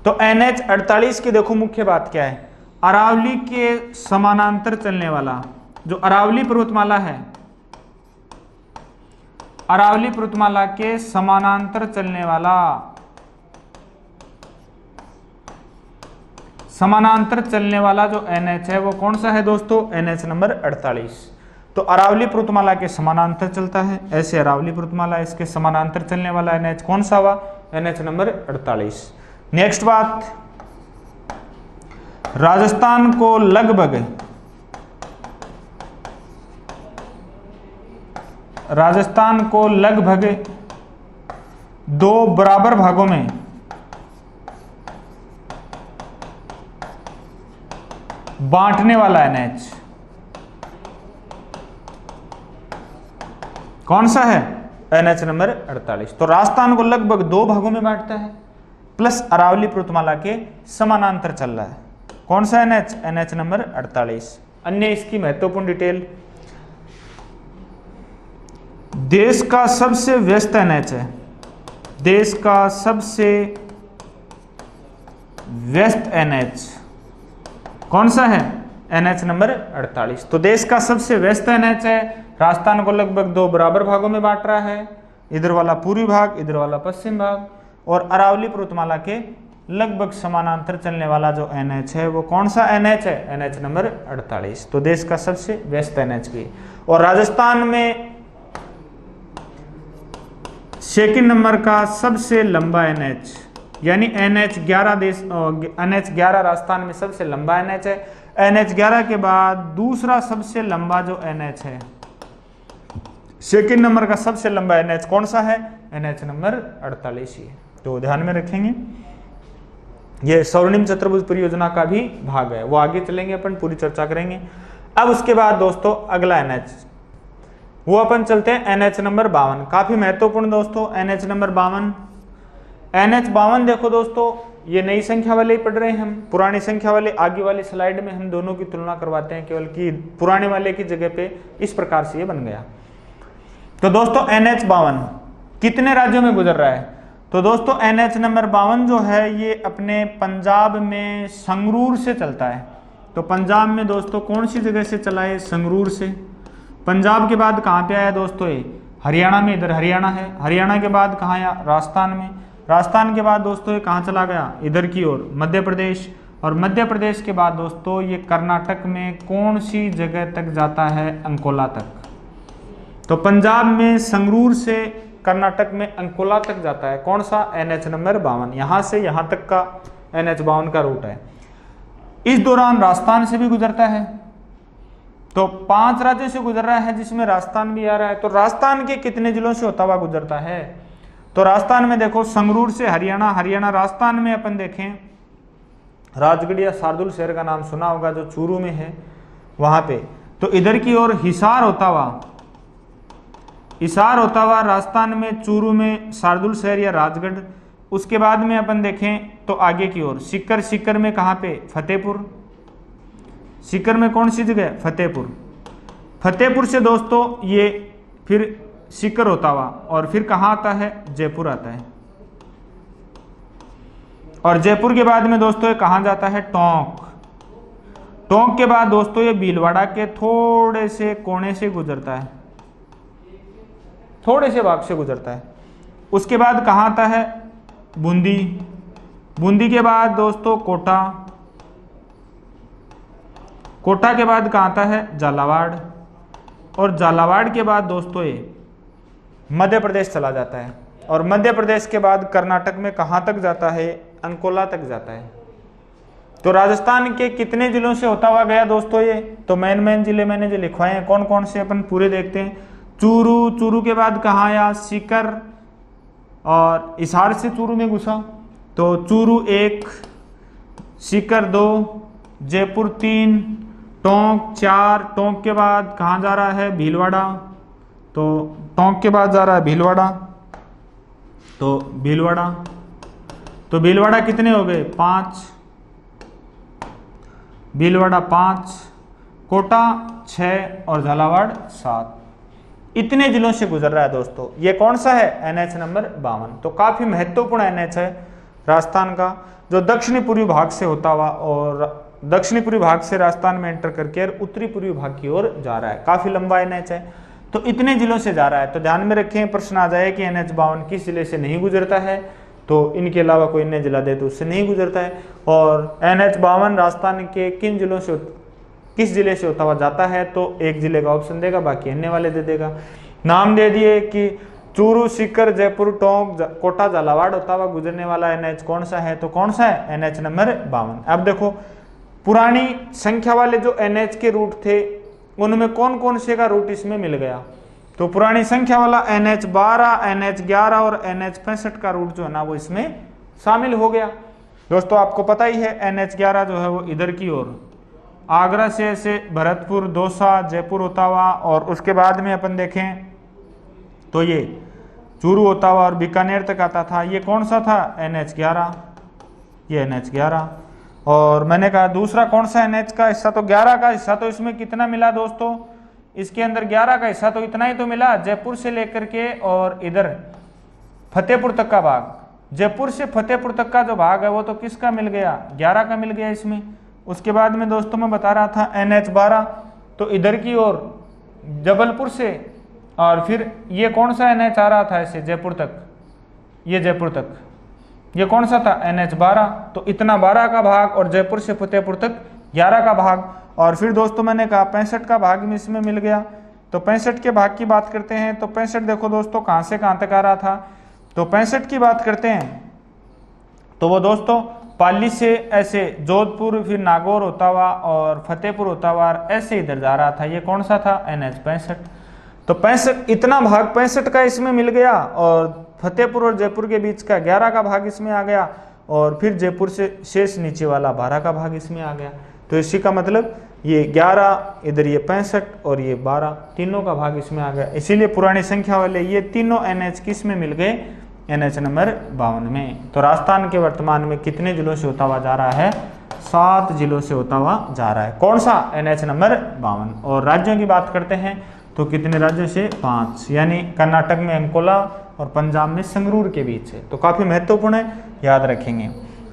तो NH 48 की देखो मुख्य बात क्या है, अरावली के समानांतर चलने वाला जो अरावली पर्वतमाला है, अरावली पर्वतमाला के समानांतर चलने वाला, समानांतर चलने वाला जो NH है वो कौन सा है दोस्तों NH नंबर 48। तो अरावली पर्वतमाला के समानांतर चलता है, ऐसे अरावली पर्वतमाला इसके समानांतर चलने वाला NH कौन सा हुआ NH नंबर 48। नेक्स्ट बात, राजस्थान को लगभग 2 बराबर भागों में बांटने वाला NH कौन सा है NH नंबर 48। तो राजस्थान को लगभग 2 भागों में बांटता है प्लस अरावली पर्वतमाला के समानांतर चल रहा है, कौन सा NH नंबर 48। अन्य इसकी महत्वपूर्ण डिटेल, देश का सबसे व्यस्त NH है, देश का सबसे व्यस्त NH कौन सा है NH नंबर 48। तो देश का सबसे व्यस्त NH है, राजस्थान को लगभग 2 बराबर भागों में बांट रहा है, इधर वाला पूर्वी भाग, इधर वाला पश्चिम भाग, और अरावली पर्वतमाला के लगभग समानांतर चलने वाला जो NH है वो कौन सा NH है NH नंबर 48। तो देश का सबसे व्यस्त NH भी, और राजस्थान में सेकंड नंबर का सबसे लंबा NH यानी NH 11 राजस्थान में सबसे लंबा NH है। NH 11 के बाद दूसरा सबसे लंबा जो NH है, सेकंड नंबर का सबसे लंबा NH कौन सा है NH नंबर 48 ही है। तो ध्यान में रखेंगे ये स्वर्णिम चतुर्भुज परियोजना का भी भाग है, वो आगे चलेंगे अपन पूरी चर्चा करेंगे। अब उसके बाद दोस्तों अगला NH वो अपन चलते हैं NH नंबर 52, काफी महत्वपूर्ण दोस्तों NH नंबर 52। NH 52 देखो दोस्तों ये नई संख्या वाले ही पढ़ रहे हैं हम, पुरानी संख्या वाले आगे वाली स्लाइड में हम दोनों की तुलना करवाते हैं केवल कि पुराने वाले की जगह पे इस प्रकार से ये बन गया। तो दोस्तों NH 52 कितने राज्यों में गुजर रहा है, तो दोस्तों NH नंबर 52 जो है ये अपने पंजाब में संगरूर से चलता है। तो पंजाब में दोस्तों कौन सी जगह से चला है संगरूर से, पंजाब के बाद कहाँ पे आया दोस्तों ये हरियाणा में, इधर हरियाणा है, हरियाणा के बाद कहाँ आया राजस्थान में, राजस्थान के बाद दोस्तों ये कहाँ चला गया, इधर की ओर मध्य प्रदेश, और मध्य प्रदेश के बाद दोस्तों ये कर्नाटक में कौन सी जगह तक जाता है, अंकोला तक। तो पंजाब में संगरूर से कर्नाटक में अंकोला तक जाता है, कौन सा, NH नंबर 52, यहाँ से यहाँ तक का NH 52 का रूट है। इस दौरान राजस्थान से भी गुजरता है, तो 5 राज्यों से गुजर रहा है जिसमें राजस्थान भी आ रहा है। तो राजस्थान के कितने जिलों से होता हुआ गुजरता है, तो राजस्थान में देखो संगरूर से हरियाणा, हरियाणा राजस्थान में अपन देखें राजगढ़ या शार्दुल शहर का नाम सुना होगा जो चूरू में है वहां पे। तो इधर की ओर हिसार होता हुआ राजस्थान में चूरू में शार्दुल शहर या राजगढ़। उसके बाद में अपन देखें तो आगे की ओर सीकर, सीकर में कहाँ पे, फतेहपुर, सीकर में कौन सी जगह, फतेहपुर। फतेहपुर से दोस्तों ये फिर सीकर होता हुआ और फिर कहाँ आता है, जयपुर आता है, और जयपुर के बाद में दोस्तों ये कहाँ जाता है, टोंक। टोंक के बाद दोस्तों ये भीलवाड़ा के थोड़े से कोने से गुजरता है, थोड़े से भाग से गुजरता है। उसके बाद कहाँ आता है, बूंदी। बूंदी के बाद दोस्तों कोटा, कोटा के बाद कहाँ आता है, झालावाड़, और झालावाड़ के बाद दोस्तों ये मध्य प्रदेश चला जाता है, और मध्य प्रदेश के बाद कर्नाटक में कहाँ तक जाता है, अंकोला तक जाता है। तो राजस्थान के कितने जिलों से होता हुआ गया दोस्तों ये, तो मेन जिले मैंने जो लिखवाए हैं कौन कौन से अपन पूरे देखते हैं। चूरू, चूरू के बाद कहाँ आया, सीकर, और हिसार से चूरू में घुसा, तो चूरू 1, सीकर 2, जयपुर 3, टोंक 4, टोंक के बाद कहाँ जा रहा है, भीलवाड़ा, तो टोंक के बाद जा रहा है भीलवाड़ा, तो भीलवाड़ा कितने हो गए, 5, भीलवाड़ा 5, कोटा 6 और झालावाड़ 7। इतने जिलों से गुजर रहा है दोस्तों। ये कौन सा है, NH नंबर 52। तो काफी महत्वपूर्ण NH है राजस्थान का, जो दक्षिणी पूर्वी भाग से होता हुआ और दक्षिणी पूर्वी भाग से राजस्थान में एंटर करके और उत्तरी पूर्वी भाग की ओर जा रहा है। काफी लंबा NH है, तो इतने जिलों से जा रहा है। तो ध्यान में रखें, प्रश्न आ जाए कि NH 52 किस जिले से नहीं गुजरता है, तो इनके अलावा कोई अन्य जिला दे तो उससे नहीं गुजरता है। और NH 52 राजस्थान के किन जिलों से, किस जिले से होता हुआ जाता है, तो एक जिले का ऑप्शन देगा, बाकी अन्य वाले दे देगा। नाम दे दिए कि चूरू, सीकर, जयपुर, टोंक, कोटा, झालावाड़ होता हुआ गुजरने वाला NH कौन सा है, तो कौन सा है, NH नंबर 52। अब देखो पुरानी संख्या वाले जो NH के रूट थे उनमें कौन कौन से का रूट इसमें मिल गया, तो पुरानी संख्या वाला NH 12, NH 11 और NH 65 का रूट जो है ना वो इसमें शामिल हो गया। दोस्तों आपको पता ही है NH 11 जो है वो इधर की ओर आगरा से ऐसे भरतपुर, दौसा, जयपुर होता हुआ, और उसके बाद में अपन देखें तो ये चूरू होता हुआ और बीकानेर तक आता था। ये कौन सा था, NH 11, ये NH 11। और मैंने कहा दूसरा कौन सा NH का हिस्सा, तो 11 का हिस्सा तो इसमें कितना मिला दोस्तों, इसके अंदर 11 का हिस्सा तो इतना ही तो मिला, जयपुर से लेकर के और इधर फतेहपुर तक का भाग। जयपुर से फतेहपुर तक का जो भाग है वो तो किसका मिल गया, 11 का मिल गया इसमें। उसके बाद में दोस्तों मैं बता रहा था NH 12, तो इधर की ओर जबलपुर से, और फिर ये कौन सा NH आ रहा था ऐसे जयपुर तक, ये जयपुर तक, ये कौन सा था, NH 12। तो इतना 12 का भाग और जयपुर से फतेहपुर तक 11 का भाग। और फिर दोस्तों मैंने कहा 65 का भाग में इसमें मिल गया। तो 65 के भाग की बात करते हैं, तो 65 देखो दोस्तों कहाँ से कहाँ तक आ रहा था, तो 65 की बात करते हैं तो वो दोस्तों पाली से ऐसे जोधपुर, फिर नागौर होता हुआ और फतेहपुर होता हुआ ऐसे इधर जा रहा था। ये कौन सा था, NH 65। तो 65 इतना भाग 65 का इसमें मिल गया, और फतेहपुर और जयपुर के बीच का 11 का भाग इसमें आ गया, और फिर जयपुर से शेष नीचे वाला 12 का भाग इसमें आ गया। तो इसी का मतलब ये 11, इधर ये 65 और ये 12, तीनों का भाग इसमें आ गया। इसीलिए पुरानी संख्या वाले ये तीनों NH किस में मिल गए, NH नंबर 52 में। तो राजस्थान के वर्तमान में कितने जिलों से होता हुआ जा रहा है, 7 जिलों से होता हुआ जा रहा है। कौन सा, NH नंबर 52। और राज्यों की बात करते हैं तो कितने राज्यों से, 5, यानी कर्नाटक में अंकोला और पंजाब में संगरूर के बीच है। तो काफी महत्वपूर्ण है, याद रखेंगे।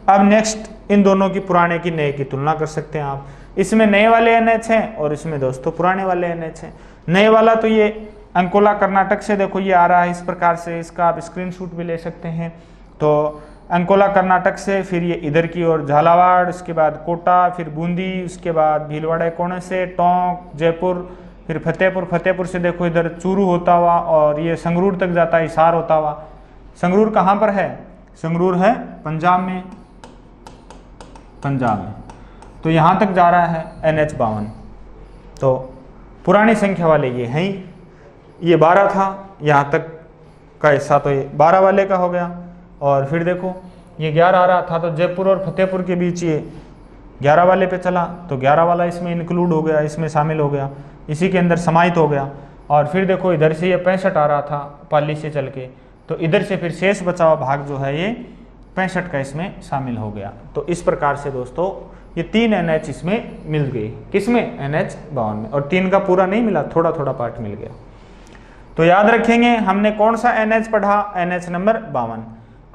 अब नेक्स्ट इन दोनों की पुराने की नए की तुलना कर सकते हैं आप। इसमें नए वाले NH हैं और इसमें दोस्तों पुराने वाले NH हैं। नए वाला तो ये अंकोला कर्नाटक से देखो ये आ रहा है इस प्रकार से, इसका आप स्क्रीनशॉट भी ले सकते हैं। तो अंकोला कर्नाटक से, फिर ये इधर की ओर झालावाड़, उसके बाद कोटा, फिर बूंदी, उसके बाद भीलवाड़ा कोने से टोंक, जयपुर, फिर फतेहपुर, फतेहपुर से देखो इधर चूरू होता हुआ और ये संगरूर तक जाता है, हिसार होता हुआ। संगरूर कहाँ पर है? संगरूर है पंजाब में, पंजाब में। तो यहाँ तक जा रहा है NH-52। तो पुरानी संख्या वाले ये हैं ही, ये 12 था, यहाँ तक का हिस्सा तो ये 12 वाले का हो गया। और फिर देखो ये 11 आ रहा था, तो जयपुर और फतेहपुर के बीच ये 11 वाले पे चला, तो 11 वाला इसमें इंक्लूड हो गया, इसमें शामिल हो गया, इसी के अंदर समाहित हो गया। और फिर देखो इधर से ये 65 आ रहा था पाली से चल के, तो इधर से फिर शेष बचा हुआ भाग जो है ये 65 का इसमें शामिल हो गया। तो इस प्रकार से दोस्तों ये 3 NH इसमें मिल गई, किसमें? NH-52 में। और 3 का पूरा नहीं मिला, थोड़ा थोड़ा पार्ट मिल गया। तो याद रखेंगे हमने कौन सा NH पढ़ा? NH number 52।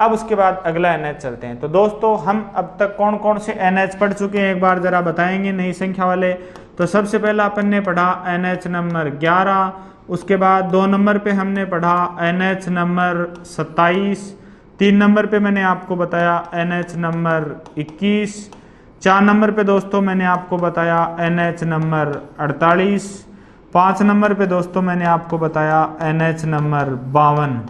अब उसके बाद अगला NH चलते हैं। तो दोस्तों हम अब तक कौन कौन से NH पढ़ चुके हैं, एक बार जरा बताएंगे नई संख्या वाले। तो सबसे पहला अपन ने पढ़ा NH नंबर 11, उसके बाद 2 नंबर पे हमने पढ़ा NH नंबर 27, 3 नंबर पे मैंने आपको बताया NH नंबर 21, 4 नंबर पे दोस्तों मैंने आपको बताया NH नंबर 48, 5 नंबर पे दोस्तों मैंने आपको बताया NH नंबर 52।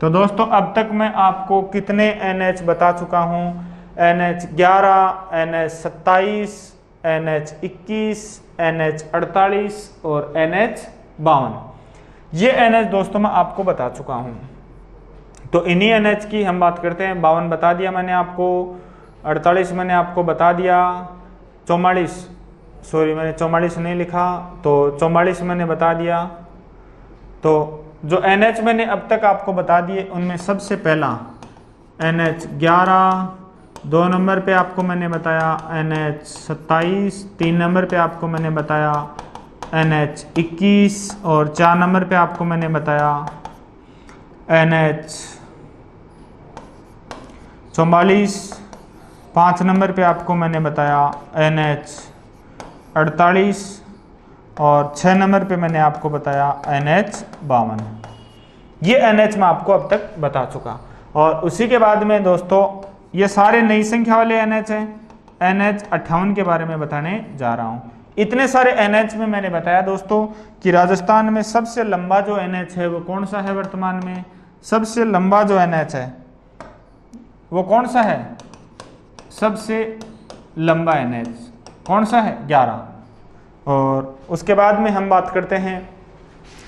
तो दोस्तों अब तक मैं आपको कितने NH बता चुका हूँ? NH-11, NH-27, NH-21, NH-48 और NH-52। ये NH दोस्तों मैं आपको बता चुका हूँ। तो इन्हीं NH की हम बात करते हैं। 52 बता दिया मैंने आपको, 48 मैंने आपको बता दिया, 44 सॉरी मैंने 44 नहीं लिखा, तो 44 मैंने बता दिया। तो जो NH मैंने अब तक आपको बता दिए उनमें सबसे पहला NH-11, 2 नंबर पे आपको मैंने बताया NH-27, 3 नंबर पे आपको मैंने बताया NH-21 और 4 नंबर पे आपको मैंने बताया NH-44, 5 नंबर पे आपको मैंने बताया NH-48 और 6 नंबर पे मैंने आपको बताया NH-52। ये NH मैं आपको अब तक बता चुका। और उसी के बाद में दोस्तों ये सारे नई संख्या वाले NH हैं। NH-58 के बारे में बताने जा रहा हूँ। इतने सारे NH में मैंने बताया दोस्तों कि राजस्थान में सबसे लंबा जो NH है वो कौन सा है? वर्तमान में सबसे लंबा जो NH है वो कौन सा है? सबसे लंबा NH कौन सा है? 11। और उसके बाद में हम बात करते हैं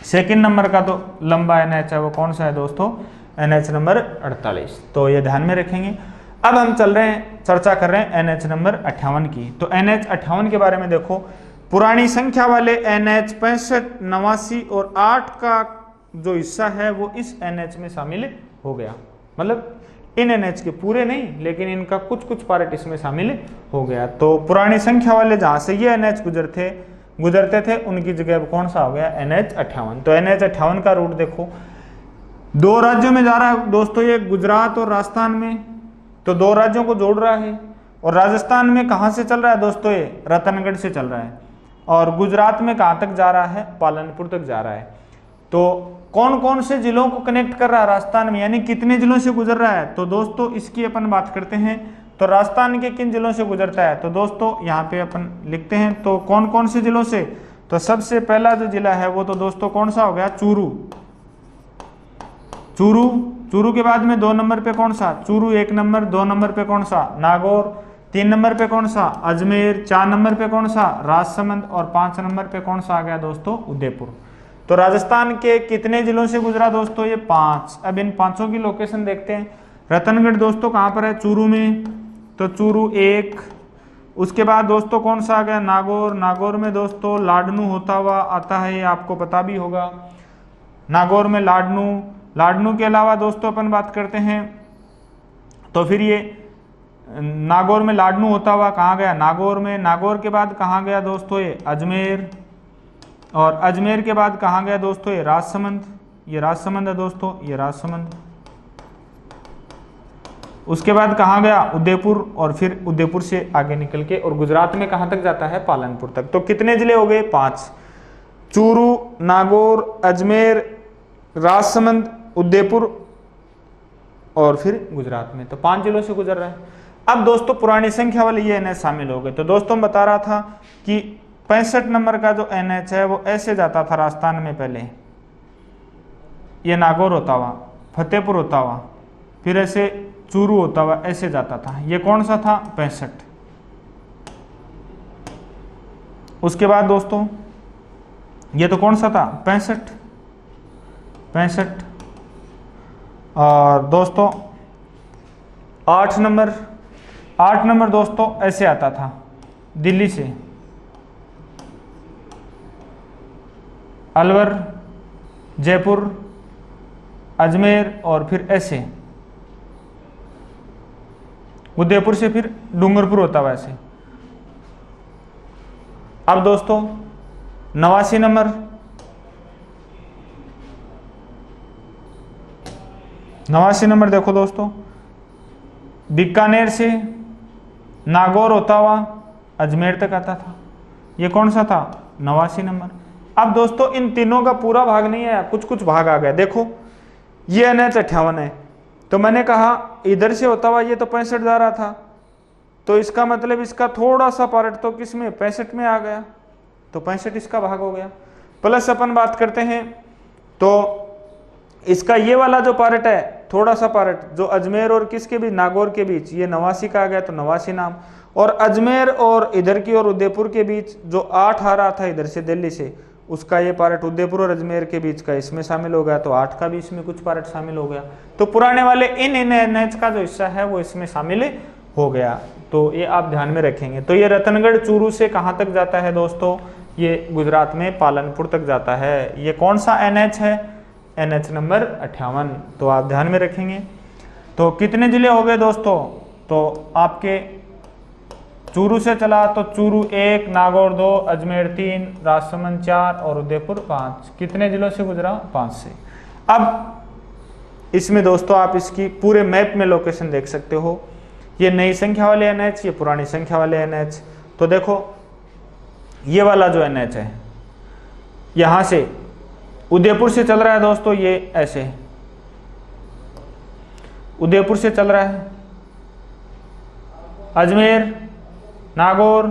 सेकंड नंबर का, तो लंबा NH है वो कौन सा है दोस्तों? NH number 48। तो ये ध्यान में रखेंगे। अब हम चल रहे हैं, चर्चा कर रहे हैं NH नंबर 58 की। तो NH-58 के बारे में देखो, पुरानी संख्या वाले NH 65, 89 और 8 का जो हिस्सा है वो इस NH में शामिल हो गया। मतलब इन NH के पूरे नहीं, लेकिन इनका कुछ कुछ पार्ट इसमें शामिल हो गया। तो पुरानी संख्या वाले जहाँ से ये NH गुजरते थे उनकी जगह कौन सा हो गया? NH-58। तो NH-58 का रूट देखो, 2 राज्यों में जा रहा है दोस्तों, ये गुजरात और राजस्थान में। तो 2 राज्यों को जोड़ रहा है। और राजस्थान में कहाँ से चल रहा है दोस्तों? ये रतनगढ़ से चल रहा है। और गुजरात में कहाँ तक जा रहा है? पालनपुर तक जा रहा है। तो कौन कौन से जिलों को कनेक्ट कर रहा है राजस्थान में, यानी कितने जिलों से गुजर रहा है? तो दोस्तों इसकी अपन बात करते हैं। तो राजस्थान के किन जिलों से गुजरता है? तो दोस्तों यहाँ पे अपन लिखते हैं। तो कौन कौन से जिलों से? तो सबसे पहला जो जिला है वो तो दोस्तों कौन सा हो गया? चूरू के बाद में 2 नंबर पे कौन सा? चूरू 1 नंबर। 2 नंबर पे कौन सा? नागौर। 3 नंबर पे कौन सा? अजमेर। 4 नंबर पे कौन सा? राजसमंद। और 5 नंबर पे कौन सा आ गया दोस्तों? उदयपुर। तो राजस्थान के कितने जिलों से गुजरा दोस्तों? ये 5। अब इन 5 की लोकेशन देखते हैं। रतनगढ़ दोस्तों कहाँ पर है? चूरू में। तो चूरू 1। उसके बाद दोस्तों कौन सा आ गया? नागौर। नागौर में दोस्तों लाडनू होता हुआ आता है, ये आपको पता भी होगा। नागौर में लाडनू के अलावा दोस्तों अपन बात करते हैं तो फिर ये नागौर में लाडनू होता हुआ कहाँ गया? नागौर में। नागौर के बाद कहाँ गया दोस्तों? ये अजमेर। और अजमेर के बाद कहाँ गया दोस्तों? ये राजसमंद। ये राजसमंद है दोस्तों, ये राजसमंद। उसके बाद कहाँ गया? उदयपुर। और फिर उदयपुर से आगे निकल के और गुजरात में कहाँ तक जाता है? पालनपुर तक। तो कितने जिले हो गए? 5। चूरू, नागौर, अजमेर, राजसमंद, उदयपुर और फिर गुजरात में। तो 5 जिलों से गुजर रहा है। अब दोस्तों पुरानी संख्या वाले ये एनएच शामिल हो गए। तो दोस्तों बता रहा था कि 65 नंबर का जो एनएच है वो ऐसे जाता था राजस्थान में, पहले ये नागौर होता हुआ, फतेहपुर होता हुआ, फिर ऐसे चूरू होता हुआ ऐसे जाता था। ये कौन सा था? 65। उसके बाद दोस्तों ये तो कौन सा था? 65। और दोस्तों 8 नंबर दोस्तों ऐसे आता था दिल्ली से, अलवर, जयपुर, अजमेर और फिर ऐसे उदयपुर से फिर डूंगरपुर होता हुआ ऐसे। अब दोस्तों 89 नंबर देखो दोस्तों, बीकानेर से नागौर होता हुआ अजमेर तक आता था। ये कौन सा था? 89 नंबर। अब दोस्तों इन तीनों का पूरा भाग नहीं आया, कुछ कुछ भाग आ गया। देखो ये एनएच 58 है, तो मैंने कहा इधर से होता हुआ ये तो 65 जा रहा था, तो इसका मतलब इसका थोड़ा सा पार्ट तो किस में? 65 में आ गया, तो 65 इसका भाग हो गया। प्लस अपन बात करते हैं तो इसका ये वाला जो पार्ट है, थोड़ा सा पार्ट जो अजमेर और किसके बीच? नागौर के बीच, ये 89 का आ गया, तो 89 नाम। और अजमेर और इधर की और उदयपुर के बीच जो 8 आ रहा था इधर से दिल्ली से, उसका ये पार्ट उदयपुर और अजमेर के बीच का इसमें शामिल हो गया, तो 8 का भी इसमें कुछ पार्ट शामिल हो गया। तो पुराने वाले इन एनएच का जो हिस्सा है वो इसमें शामिल हो गया। तो ये आप ध्यान में रखेंगे। तो ये रतनगढ़ चूरू से कहाँ तक जाता है दोस्तों? ये गुजरात में पालनपुर तक जाता है। ये कौन सा एनएच है? NH number 58। तो आप ध्यान में रखेंगे। तो कितने जिले हो गए दोस्तों? तो आपके चूरू से चला तो चूरू 1, नागौर 2, अजमेर 3, राजसमंद 4 और उदयपुर 5। कितने जिलों से गुजरा? 5 से। अब इसमें दोस्तों आप इसकी पूरे मैप में लोकेशन देख सकते हो। ये नई संख्या वाले एनएच, ये पुरानी संख्या वाले एनएच। तो देखो ये वाला जो एनएच है यहां से उदयपुर से चल रहा है दोस्तों, ये ऐसे उदयपुर से चल रहा है, अजमेर, नागौर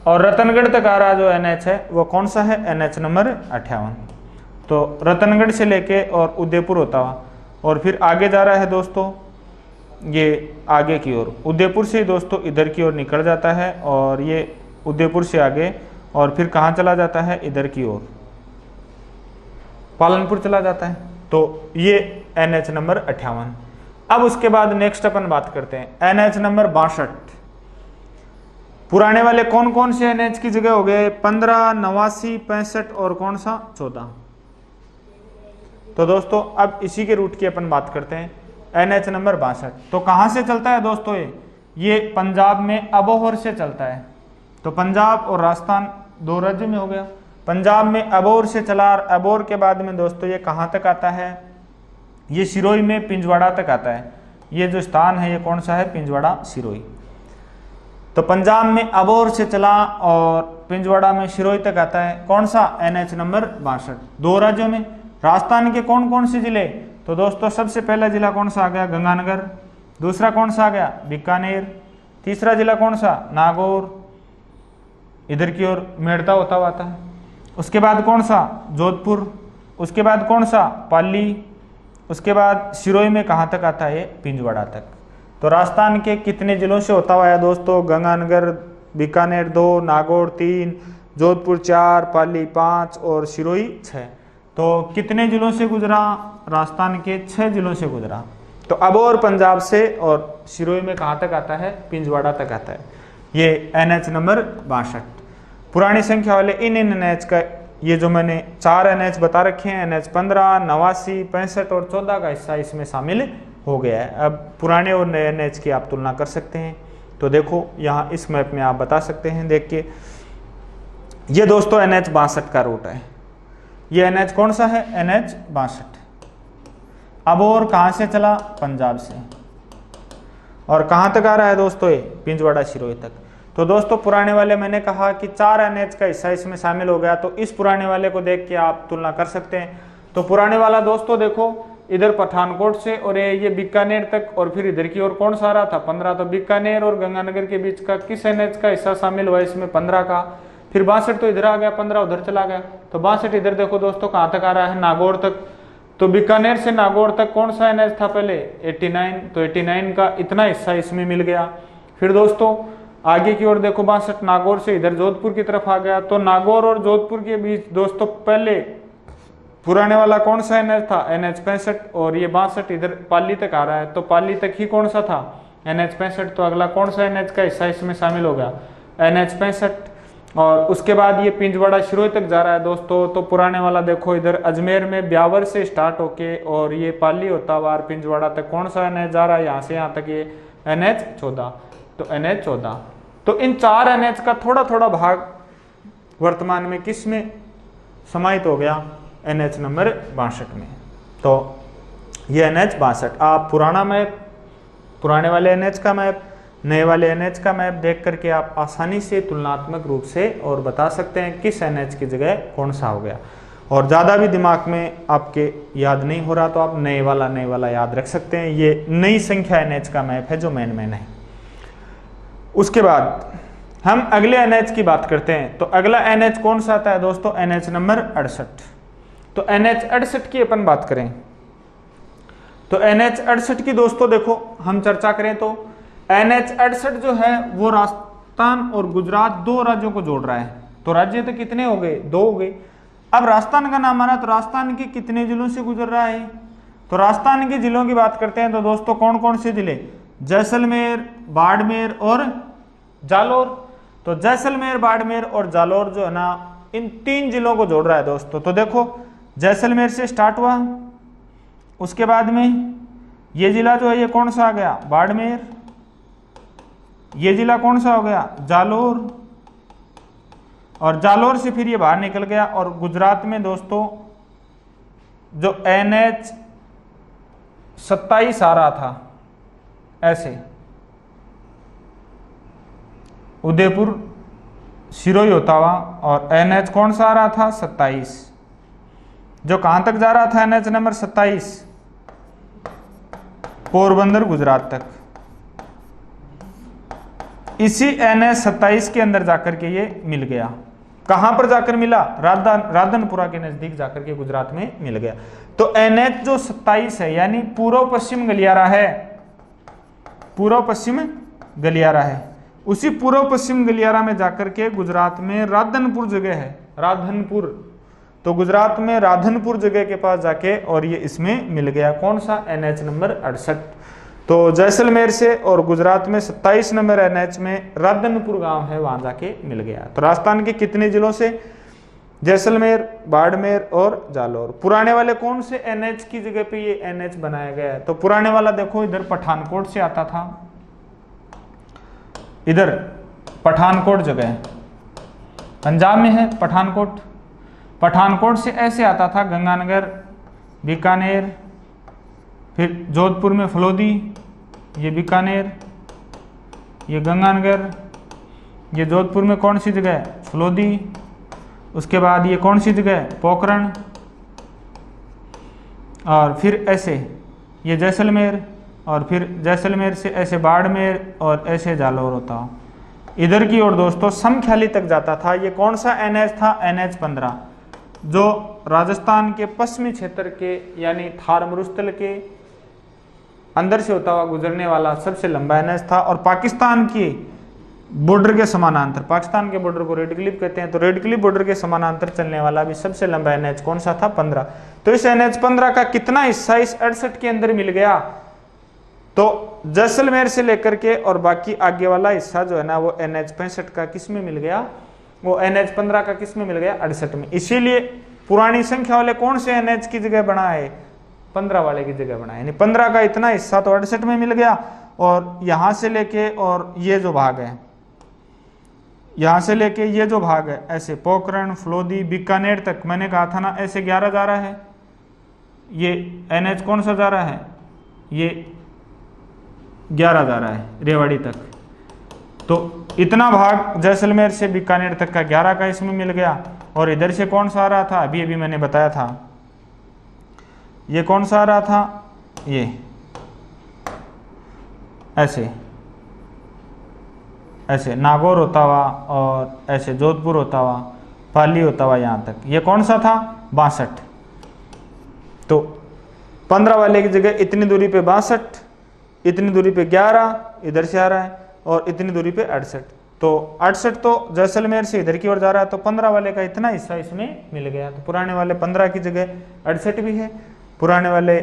और रतनगढ़ तक आ रहा जो एनएच है वो कौन सा है? NH number 58। तो रतनगढ़ से लेके और उदयपुर होता हुआ और फिर आगे जा रहा है दोस्तों, ये आगे की ओर उदयपुर से दोस्तों इधर की ओर निकल जाता है, और ये उदयपुर से आगे और फिर कहाँ चला जाता है? इधर की ओर पालनपुर चला जाता है। तो ये एनएच नंबर 58। अब उसके बाद नेक्स्ट अपन बात करते हैं एनएच नंबर 62। पुराने वाले कौन कौन से एनएच की जगह हो गए? 15, 89, 65 और कौन सा? 14। तो दोस्तों अब इसी के रूट की अपन बात करते हैं। एनएच नंबर 62 तो कहाँ से चलता है दोस्तों? ये पंजाब में अबोहर से चलता है। तो पंजाब और राजस्थान 2 राज्य में हो गया। पंजाब में अबोहर से चला, और अबोहर के बाद में दोस्तों ये कहाँ तक आता है? ये सिरोही में पिंजवाड़ा तक आता है। ये जो स्थान है ये कौन सा है? पिंजवाड़ा, सिरोही। तो पंजाब में अबोहर से चला और पिंजवाड़ा में सिरोही तक आता है। कौन सा? NH number 62। 2 राज्यों में। राजस्थान के कौन कौन से जिले? तो दोस्तों सबसे पहला जिला कौन सा आ गया? गंगानगर। दूसरा कौन सा आ गया? बीकानेर। तीसरा जिला कौन सा? नागौर, इधर की ओर मेड़ता होता हुआ आता है। उसके बाद कौन सा? जोधपुर। उसके बाद कौन सा? पाली। उसके बाद सिरोही में कहाँ तक आता है? ये पिंजवाड़ा तक। तो राजस्थान के कितने जिलों से होता हुआ है दोस्तों? गंगानगर, बीकानेर 2, नागौर 3, जोधपुर 4, पाली 5 और सिरोही 6। तो कितने जिलों से गुजरा? राजस्थान के 6 जिलों से गुजरा। तो अबोहर पंजाब से और सिरोही में कहाँ तक आता है? पिंजवाड़ा तक आता है। ये एनएच नंबर 62। पुरानी संख्या वाले इन एनएच का ये जो मैंने 4 एनएच बता रखे हैं, एनएच 15, 89, 65 और 14 का हिस्सा इसमें शामिल हो गया है। अब पुराने और नए एनएच की आप तुलना कर सकते हैं। तो देखो यहाँ इस मैप में आप बता सकते हैं देख के। ये दोस्तों एनएच 62 का रूट है। ये एनएच कौन सा है? एनएच 62। अबोहर कहाँ से चला? पंजाब से। और कहाँ तक आ रहा है दोस्तों? ये पिंजवाड़ा, सिरोही तक। तो दोस्तों पुराने वाले मैंने कहा कि 4 एनएच का हिस्सा इसमें शामिल हो गया। तो इस पुराने वाले को देख के आप तुलना कर सकते हैं। तो पुराने वाला दोस्तों देखो इधर पठानकोट से और ये बीकानेर तक, और फिर इधर की ओर कौन सा आ रहा था 15। तो बीकानेर और गंगानगर के बीच का किस एनएच का हिस्सा शामिल हुआ इसमें 15 का। फिर 62 तो इधर आ गया, 15 उधर चला गया। तो 62 इधर देखो दोस्तों कहाँ तक आ रहा है, नागौर तक। तो बीकानेर से नागौर तक कौन सा एनएच था पहले 89, तो 89 का इतना हिस्सा इसमें मिल गया। फिर दोस्तों आगे की ओर देखो 62 नागौर से इधर जोधपुर की तरफ आ गया। तो नागौर और जोधपुर के बीच दोस्तों पहले पुराने वाला कौन सा एनएच था NH 65, और ये 62 इधर पाली तक आ रहा है। तो पाली तक ही कौन सा था NH 65। तो अगला कौन सा एनएच का हिस्सा इसमें शामिल हो गया NH 65। और उसके बाद ये पिंजवाड़ा शिरोई तक जा रहा है दोस्तों। तो पुराने वाला देखो इधर अजमेर में ब्यावर से स्टार्ट होके और ये पाली होता हुआ पिंजवाड़ा तक कौन सा एनएच जा रहा है, यहाँ से यहाँ तक ये NH 14। तो NH 14। तो इन 4 एनएच का थोड़ा थोड़ा भाग वर्तमान में किस में समाहित हो गया NH नंबर 62 में। तो ये NH 62। आप पुराना मैप, पुराने वाले NH का मैप, नए वाले NH का मैप देख करके आप आसानी से तुलनात्मक रूप से और बता सकते हैं किस NH की जगह कौन सा हो गया। और ज़्यादा भी दिमाग में आपके याद नहीं हो रहा तो आप नए वाला याद रख सकते हैं। ये नई संख्या NH का मैप है जो मेन है। उसके बाद हम अगले NH की बात करते हैं। तो अगला NH कौन सा आता है दोस्तों NH नंबर 68। तो NH 68 की अपन बात करें तो NH 68 की दोस्तों देखो हम चर्चा करें तो NH 68 जो है वो राजस्थान और गुजरात 2 राज्यों को जोड़ रहा है। तो राज्य तो कितने हो गए 2 हो गए। अब राजस्थान का नाम आ रहा है तो राजस्थान के कितने जिलों से गुजर रहा है। तो राजस्थान के जिलों की बात करते हैं तो दोस्तों कौन कौन से जिले, जैसलमेर, बाड़मेर और जालोर। तो जैसलमेर, बाड़मेर और जालोर जो है ना इन 3 जिलों को जोड़ रहा है दोस्तों। तो देखो जैसलमेर से स्टार्ट हुआ, उसके बाद में ये जिला जो है ये कौन सा आ गया बाड़मेर, ये जिला कौन सा हो गया जालोर, और जालोर से फिर ये बाहर निकल गया। और गुजरात में दोस्तों जो NH 27 आ रहा था ऐसे उदयपुर सिरोही होता हुआ, और NH कौन सा आ रहा था 27 जो कहां तक जा रहा था NH नंबर 27 पोरबंदर गुजरात तक। इसी NH 27 के अंदर जाकर के ये मिल गया। कहां पर जाकर मिला राधनपुरा के नजदीक जाकर के गुजरात में मिल गया। तो NH जो 27 है यानी पूर्व पश्चिम गलियारा है, पूर्व पश्चिम गलियारा है, उसी पूर्व पश्चिम गलियारा में जाकर के गुजरात में राधनपुर जगह है, राधनपुर। तो गुजरात में राधनपुर जगह के पास जाके और ये इसमें मिल गया कौन सा NH नंबर 68। तो जैसलमेर से और गुजरात में 27 नंबर NH में राधनपुर गांव है, वहां जाके मिल गया। तो राजस्थान के कितने जिलों से, जैसलमेर, बाड़मेर और जालोर। पुराने वाले कौन से NH की जगह पे ये NH बनाया गया है। तो पुराने वाला देखो इधर पठानकोट से आता था, इधर पठानकोट जगह पंजाब में है पठानकोट। पठानकोट से ऐसे आता था गंगानगर, बीकानेर, फिर जोधपुर में फलोदी, ये बीकानेर, ये गंगानगर, ये जोधपुर में कौन सी जगह है फलोदी, उसके बाद ये कौन सी जगह है पोखरण, और फिर ऐसे ये जैसलमेर, और फिर जैसलमेर से ऐसे बाड़मेर और ऐसे जालोर होता। इधर की ओर दोस्तों समख्याली तक जाता था। ये कौन सा NH था NH 15 जो राजस्थान के पश्चिमी क्षेत्र के यानी थार मरुस्थल के अंदर से होता हुआ गुजरने वाला सबसे लंबा NH था। और पाकिस्तान की बॉर्डर के समानांतर, पाकिस्तान के बॉर्डर को रेड क्लिफ कहते हैं, तो रेड क्लिफ बॉर्डर के समानांतर चलने वाला भी सबसे लंबा NH कौन सा था 15। तो इस NH 15 का कितना हिस्सा इस 68 के अंदर मिल गया। तो जैसलमेर से लेकर के और बाकी आगे वाला हिस्सा जो है ना वो NH 65 का किस में मिल गया, वो NH 15 का किस में मिल गया 68 में। इसीलिए पुरानी संख्या वाले कौन से NH की जगह बना है 15 वाले की जगह बना है, यानी 15 का इतना हिस्सा तो 68 में मिल गया। और यहां से लेके और ये जो भाग है, यहां से लेके ये जो भाग है ऐसे पोखरण, फलोदी, बीकानेर तक मैंने कहा था ना ऐसे 11 जा रहा है। ये NH कौन सा जा रहा है, ये 11 जा रहा है रेवाड़ी तक। तो इतना भाग जैसलमेर से बीकानेर तक का 11 का इसमें मिल गया। और इधर से कौन सा आ रहा था, अभी अभी मैंने बताया था ये कौन सा आ रहा था, ये ऐसे ऐसे नागौर होता हुआ और ऐसे जोधपुर होता हुआ, पाली होता हुआ यहाँ तक, ये कौन सा था 62। तो 15 वाले की जगह इतनी दूरी पे 62, इतनी दूरी पे 11 इधर से आ रहा है, और इतनी दूरी पे 68। तो 68 तो जैसलमेर से इधर की ओर जा रहा है, तो 15 वाले का इतना हिस्सा इसमें मिल गया। तो पुराने वाले 15 की जगह 68 भी है, पुराने वाले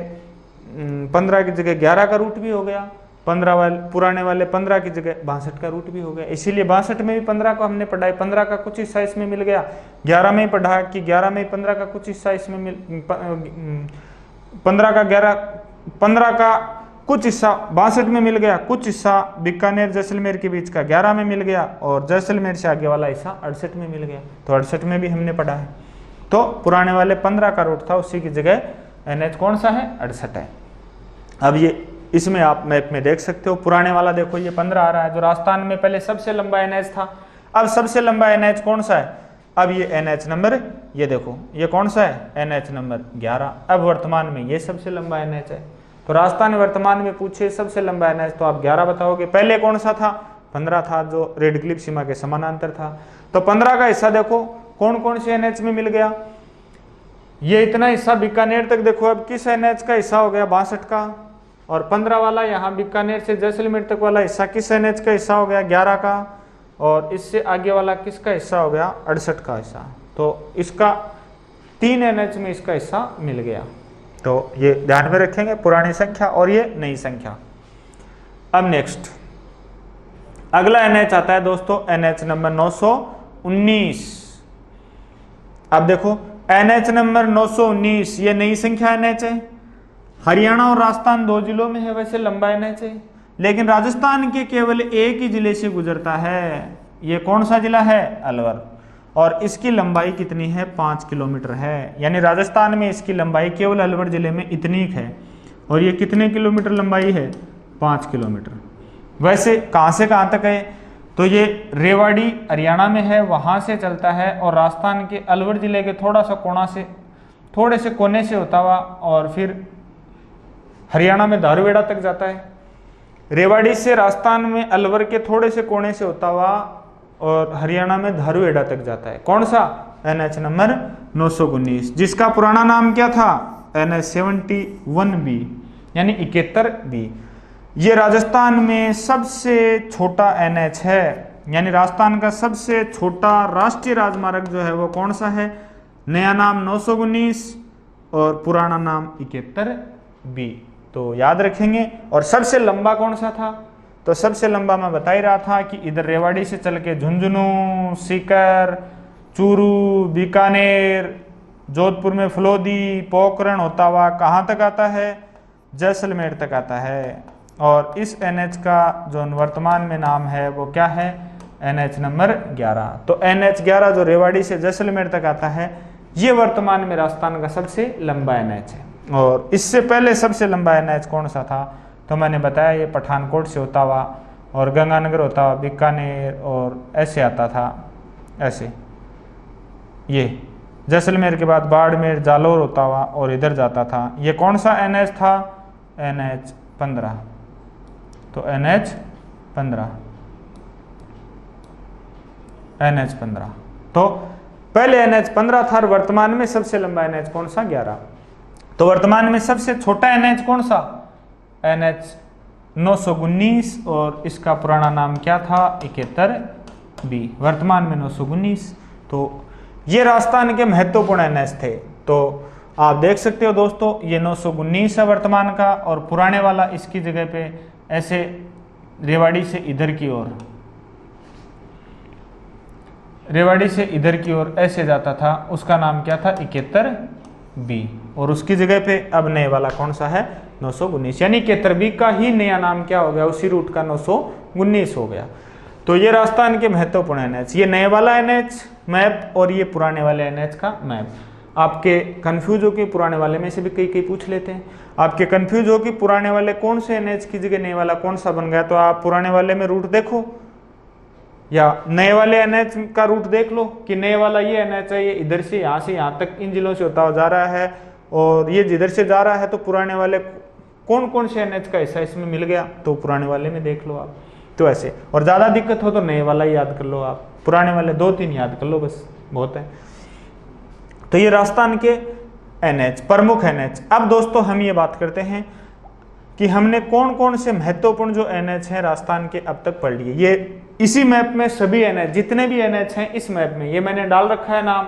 15 की जगह 11 का रूट भी हो गया, पुराने वाले 15 की जगह 62 का रूट भी हो गया। इसीलिए 62 में भी 15 को हमने पढ़ा है, 15 का कुछ हिस्सा इसमें मिल गया। 11 में पढ़ा कि 11 में 15 का कुछ हिस्सा इसमें 15 का कुछ हिस्सा 62 में मिल गया, कुछ हिस्सा बीकानेर जैसलमेर के बीच का 11 में मिल गया, और जैसलमेर से आगे वाला हिस्सा 68 में मिल गया। तो 68 में भी हमने पढ़ा है। तो पुराने वाले 15 का रूट था, उसी की जगह NH कौन सा है 68 है। अब ये इसमें आप मैप में देख सकते हो, पुराने वाला देखो ये 15 आ रहा है, जो राजस्थान में पहले सबसे लंबा NH था। अब सबसे लंबा NH कौन सा है, अब ये NH नंबर, ये देखो ये कौन सा है NH नंबर 11। अब वर्तमान में ये सबसे लंबा NH है। तो राजस्थान वर्तमान में पूछे सबसे लंबा NH, तो आप 11 बताओगे। पहले कौन सा था 15 था, जो रेड क्लिफ सीमा के समानांतर था। तो 15 का हिस्सा देखो कौन कौन से NH में मिल गया, ये इतना हिस्सा बीकानेर तक देखो। अब किस NH का हिस्सा हो गया 62 का, और 15 वाला यहाँ बीकानेर से जैसलमेर तक वाला हिस्सा किस NH का हिस्सा हो गया 11 का, और इससे आगे वाला किसका हिस्सा हो गया 68 का हिस्सा। तो इसका 3 NH में इसका हिस्सा मिल गया। तो ये ध्यान में रखेंगे, पुरानी संख्या और ये नई संख्या। अब नेक्स्ट अगला NH आता है दोस्तों NH नंबर 919। अब देखो NH नंबर 919 ये नई संख्या NH है। हरियाणा और राजस्थान 2 जिलों में है, वैसे लंबा NH है, लेकिन राजस्थान के केवल एक ही जिले से गुजरता है। ये कौन सा जिला है अलवर, और इसकी लंबाई कितनी है 5 किलोमीटर है। यानी राजस्थान में इसकी लंबाई केवल अलवर जिले में इतनी है, और ये कितने किलोमीटर लंबाई है 5 किलोमीटर। वैसे कहाँ से कहाँ तक है, तो ये रेवाड़ी हरियाणा में है, वहाँ से चलता है, और राजस्थान के अलवर जिले के थोड़े से कोने से होता हुआ और फिर हरियाणा में धारूहेड़ा तक जाता है। रेवाड़ी से राजस्थान में अलवर के थोड़े से कोने से होता हुआ और हरियाणा में धारूहेड़ा तक जाता है। कौन सा NH नंबर 919, जिसका पुराना नाम क्या था NH 71B यानी 71B। ये राजस्थान में सबसे छोटा NH है, यानी राजस्थान का सबसे छोटा राष्ट्रीय राजमार्ग जो है वो कौन सा है, नया नाम 919 और पुराना नाम 71B। तो याद रखेंगे। और सबसे लंबा कौन सा था, तो सबसे लंबा मैं बता ही रहा था कि इधर रेवाड़ी से चल के झुंझुनू, सीकर, चूरू, बीकानेर, जोधपुर में फलोदी, पोखरण होता हुआ कहाँ तक आता है जैसलमेर तक आता है। और इस NH का जो वर्तमान में नाम है वो क्या है NH नंबर 11। तो NH 11 जो रेवाड़ी से जैसलमेर तक आता है, ये वर्तमान में राजस्थान का सबसे लंबा NH है। और इससे पहले सबसे लंबा NH कौन सा था, तो मैंने बताया ये पठानकोट से होता हुआ और गंगानगर होता हुआ बीकानेर और ऐसे आता था, ऐसे ये जैसलमेर के बाद बाड़मेर, जालौर होता हुआ और इधर जाता था। ये कौन सा NH था NH 15। तो NH 15 तो पहले NH 15 था और वर्तमान में सबसे लंबा NH कौन सा 11। तो वर्तमान में सबसे छोटा NH कौन सा NH 919 और इसका पुराना नाम क्या था 71B, वर्तमान में 919। तो ये राजस्थान के महत्वपूर्ण NH थे। तो आप देख सकते हो दोस्तों ये 919 है वर्तमान का, और पुराने वाला इसकी जगह पे ऐसे रेवाड़ी से इधर की ओर ऐसे जाता था, उसका नाम क्या था 71B, और उसकी जगह पे अब नए वाला कौन सा है 919, यानी 71B का ही नया नाम क्या हो गया, उसी रूट का 919 हो गया। तो ये राजस्थान के महत्वपूर्ण NH, ये नए वाला NH मैप और ये पुराने वाले NH का मैप। आपके कंफ्यूज हो कि पुराने वाले में से भी कई पूछ लेते हैं, आपके कंफ्यूज हो कि पुराने वाले कौन से NH की जगह नए वाला कौन सा बन गया, तो आप पुराने वाले में रूट देखो या नए वाले NH का रूट देख लो कि नए वाला ये NH है, ये इधर से यहाँ तक इन जिलों से होता हुआ जा रहा है और ये जिधर से जा रहा है तो पुराने वाले कौन कौन से NH का हिस्सा इसमें मिल गया तो पुराने वाले में देख लो आप। तो ऐसे, और ज़्यादा दिक्कत हो तो नए वाला ही याद कर लो आप, पुराने वाले 2-3 याद कर लो बस, बहुत है। तो ये राजस्थान के NH, प्रमुख NH। अब दोस्तों हम ये बात करते हैं कि हमने कौन कौन से महत्वपूर्ण जो NH हैं राजस्थान के अब तक पढ़ लिए। ये इसी मैप में सभी NH, जितने भी NH हैं इस मैप में, ये मैंने डाल रखा है नाम,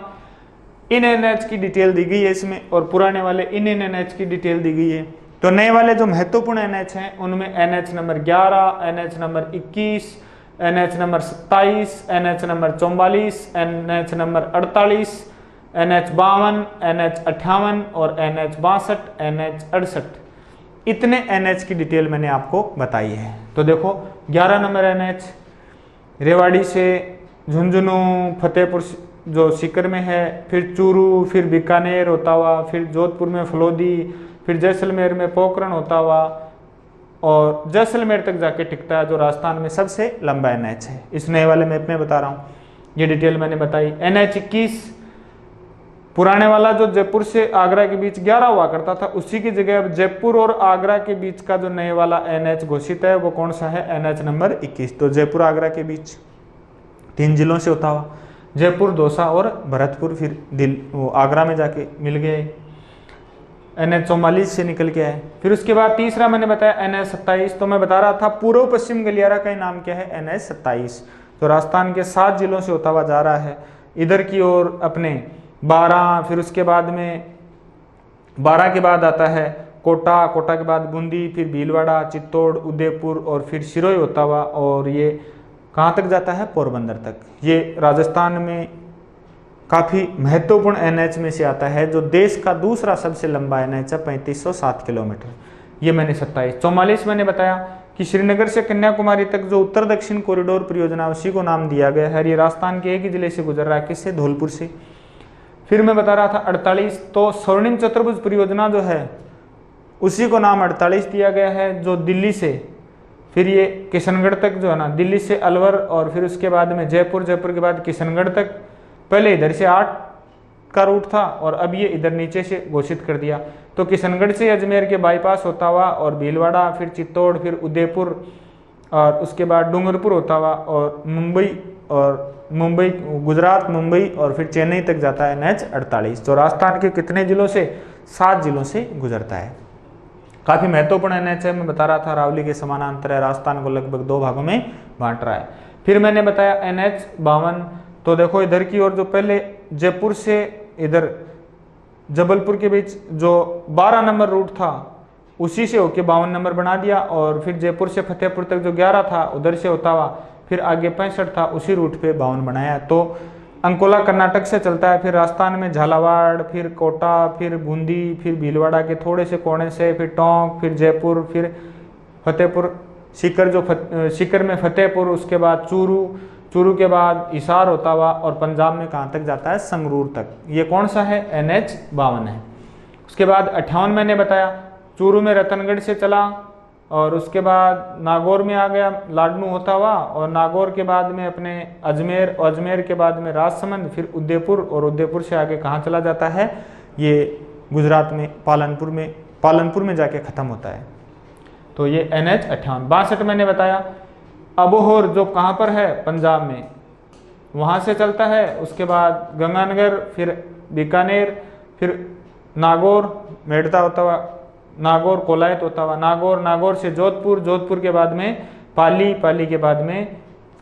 इन NH की डिटेल दी गई है इसमें, और पुराने वाले इन NH की डिटेल दी गई है। तो नए वाले जो महत्वपूर्ण NH हैं उनमें NH number 11, NH number 21, NH number 27, NH number 44, NH number 48, NH 52, NH 58 और NH 62, NH 68, इतने NH की डिटेल मैंने आपको बताई है। तो देखो 11 नंबर NH रेवाड़ी से झुंझुनू, फतेहपुर जो सीकर में है, फिर चूरू, फिर बीकानेर होता हुआ, फिर जोधपुर में फलोदी, फिर जैसलमेर में पोखरण होता हुआ और जैसलमेर तक जाके टिकता है, जो राजस्थान में सबसे लंबा NH है। इस नए वाले मैप में बता रहा हूँ, ये डिटेल मैंने बताई। NH 21 पुराने वाला जो जयपुर से आगरा के बीच 11 हुआ करता था, उसी की जगह अब जयपुर और आगरा के बीच का जो नए वाला NH घोषित है वो कौन सा है, NH नंबर 21। तो जयपुर आगरा के बीच 3 जिलों से होता हुआ, जयपुर, दौसा और भरतपुर, फिर वो आगरा में जाके मिल गए। NH 44 से निकल के आए। फिर उसके बाद तीसरा मैंने बताया NH 27। तो मैं बता रहा था पूर्व पश्चिम गलियारा का नाम क्या है, NH 27। तो राजस्थान के 7 जिलों से होता हुआ जा रहा है इधर की ओर अपने 12, फिर उसके बाद में 12 के बाद आता है कोटा, कोटा के बाद बूंदी, फिर भीलवाड़ा, चित्तौड़, उदयपुर और फिर सिरोही होता हुआ, और ये कहाँ तक जाता है, पोरबंदर तक। ये राजस्थान में काफ़ी महत्वपूर्ण NH में से आता है, जो देश का दूसरा सबसे लंबा NH है, 3507 किलोमीटर। ये मैंने 27। 44 मैंने बताया कि श्रीनगर से कन्याकुमारी तक जो उत्तर दक्षिण कॉरिडोर परियोजना, उसी को नाम दिया गया है। ये राजस्थान के एक ही जिले से गुजर रहा है, किससे, धौलपुर से। फिर मैं बता रहा था 48, तो स्वर्णिम चतुर्भुज परियोजना जो है उसी को नाम 48 दिया गया है, जो दिल्ली से फिर ये किशनगढ़ तक जो है ना, दिल्ली से अलवर और फिर उसके बाद में जयपुर, जयपुर के बाद किशनगढ़ तक। पहले इधर से 8 का रूट था और अब ये इधर नीचे से घोषित कर दिया। तो किशनगढ़ से अजमेर के बाईपास होता हुआ और भीलवाड़ा, फिर चित्तौड़, फिर उदयपुर और उसके बाद डूंगरपुर होता हुआ और मुंबई, गुजरात, मुंबई और फिर चेन्नई तक जाता है NH 48। तो राजस्थान के कितने जिलों से, 7 जिलों से गुजरता है। काफ़ी महत्वपूर्ण NH है। मैं बता रहा था अरावली के समानांतर है, राजस्थान को लगभग 2 भागों में बांट रहा है। फिर मैंने बताया NH 52। तो देखो इधर की ओर जो पहले जयपुर से इधर जबलपुर के बीच जो 12 नंबर रूट था, उसी से होके 52 नंबर बना दिया, और फिर जयपुर से फतेहपुर तक जो 11 था उधर से होता हुआ फिर आगे 65 था, उसी रूट पे 52 बनाया। तो अंकोला कर्नाटक से चलता है, फिर राजस्थान में झालावाड़, फिर कोटा, फिर बूंदी, फिर भीलवाड़ा के थोड़े से कोने से, फिर टोंक, फिर जयपुर, फिर फतेहपुर सीकर, जो सीकर में फतेहपुर, उसके बाद चूरू, चूरू के बाद हिसार होता हुआ और पंजाब में कहाँ तक जाता है, संगरूर तक। ये कौन सा है, NH 52 है। उसके बाद 58 मैंने बताया, चूरू में रतनगढ़ से चला और उसके बाद नागौर में आ गया, लाडनू होता हुआ, और नागौर के बाद में अपने अजमेर, और अजमेर के बाद में राजसमंद, फिर उदयपुर, और उदयपुर से आगे कहाँ चला जाता है, ये गुजरात में पालनपुर में जाके ख़त्म होता है। तो ये NH 58। 62 मैंने बताया, अबोहर जो कहाँ पर है, पंजाब में, वहाँ से चलता है। उसके बाद गंगानगर, फिर बीकानेर, फिर नागौर, मेड़ता होता हुआ नागौर, कोलायत होता हुआ नागौर, नागौर से जोधपुर, जोधपुर के बाद में पाली, पाली के बाद में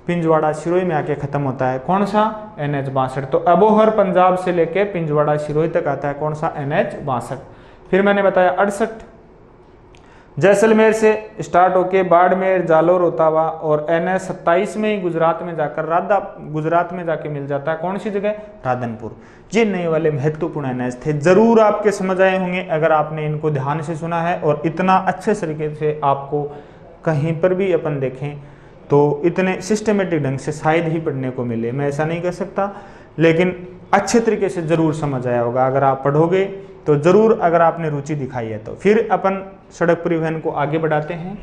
पिंजवाड़ा, सिरोही में आके खत्म होता है। कौन सा, NH 62। तो अबोहर पंजाब से लेके पिंजवाड़ा, सिरोही तक आता है, कौन सा, NH 62। फिर मैंने बताया 68, जैसलमेर से स्टार्ट होके बाड़मेर, जालोर होता हुआ और NH 27 में ही गुजरात में जाके मिल जाता है। कौन सी जगह, राधनपुर। ये नए वाले महत्वपूर्ण NH थे, जरूर आपके समझ आए होंगे अगर आपने इनको ध्यान से सुना है, और इतना अच्छे तरीके से आपको कहीं पर भी अपन देखें तो इतने सिस्टमेटिक ढंग से शायद ही पढ़ने को मिले। मैं ऐसा नहीं कह सकता, लेकिन अच्छे तरीके से जरूर समझ आया होगा अगर आप पढ़ोगे तो, जरूर अगर आपने रुचि दिखाई है तो। फिर अपन सड़क परिवहन को आगे बढ़ाते हैं।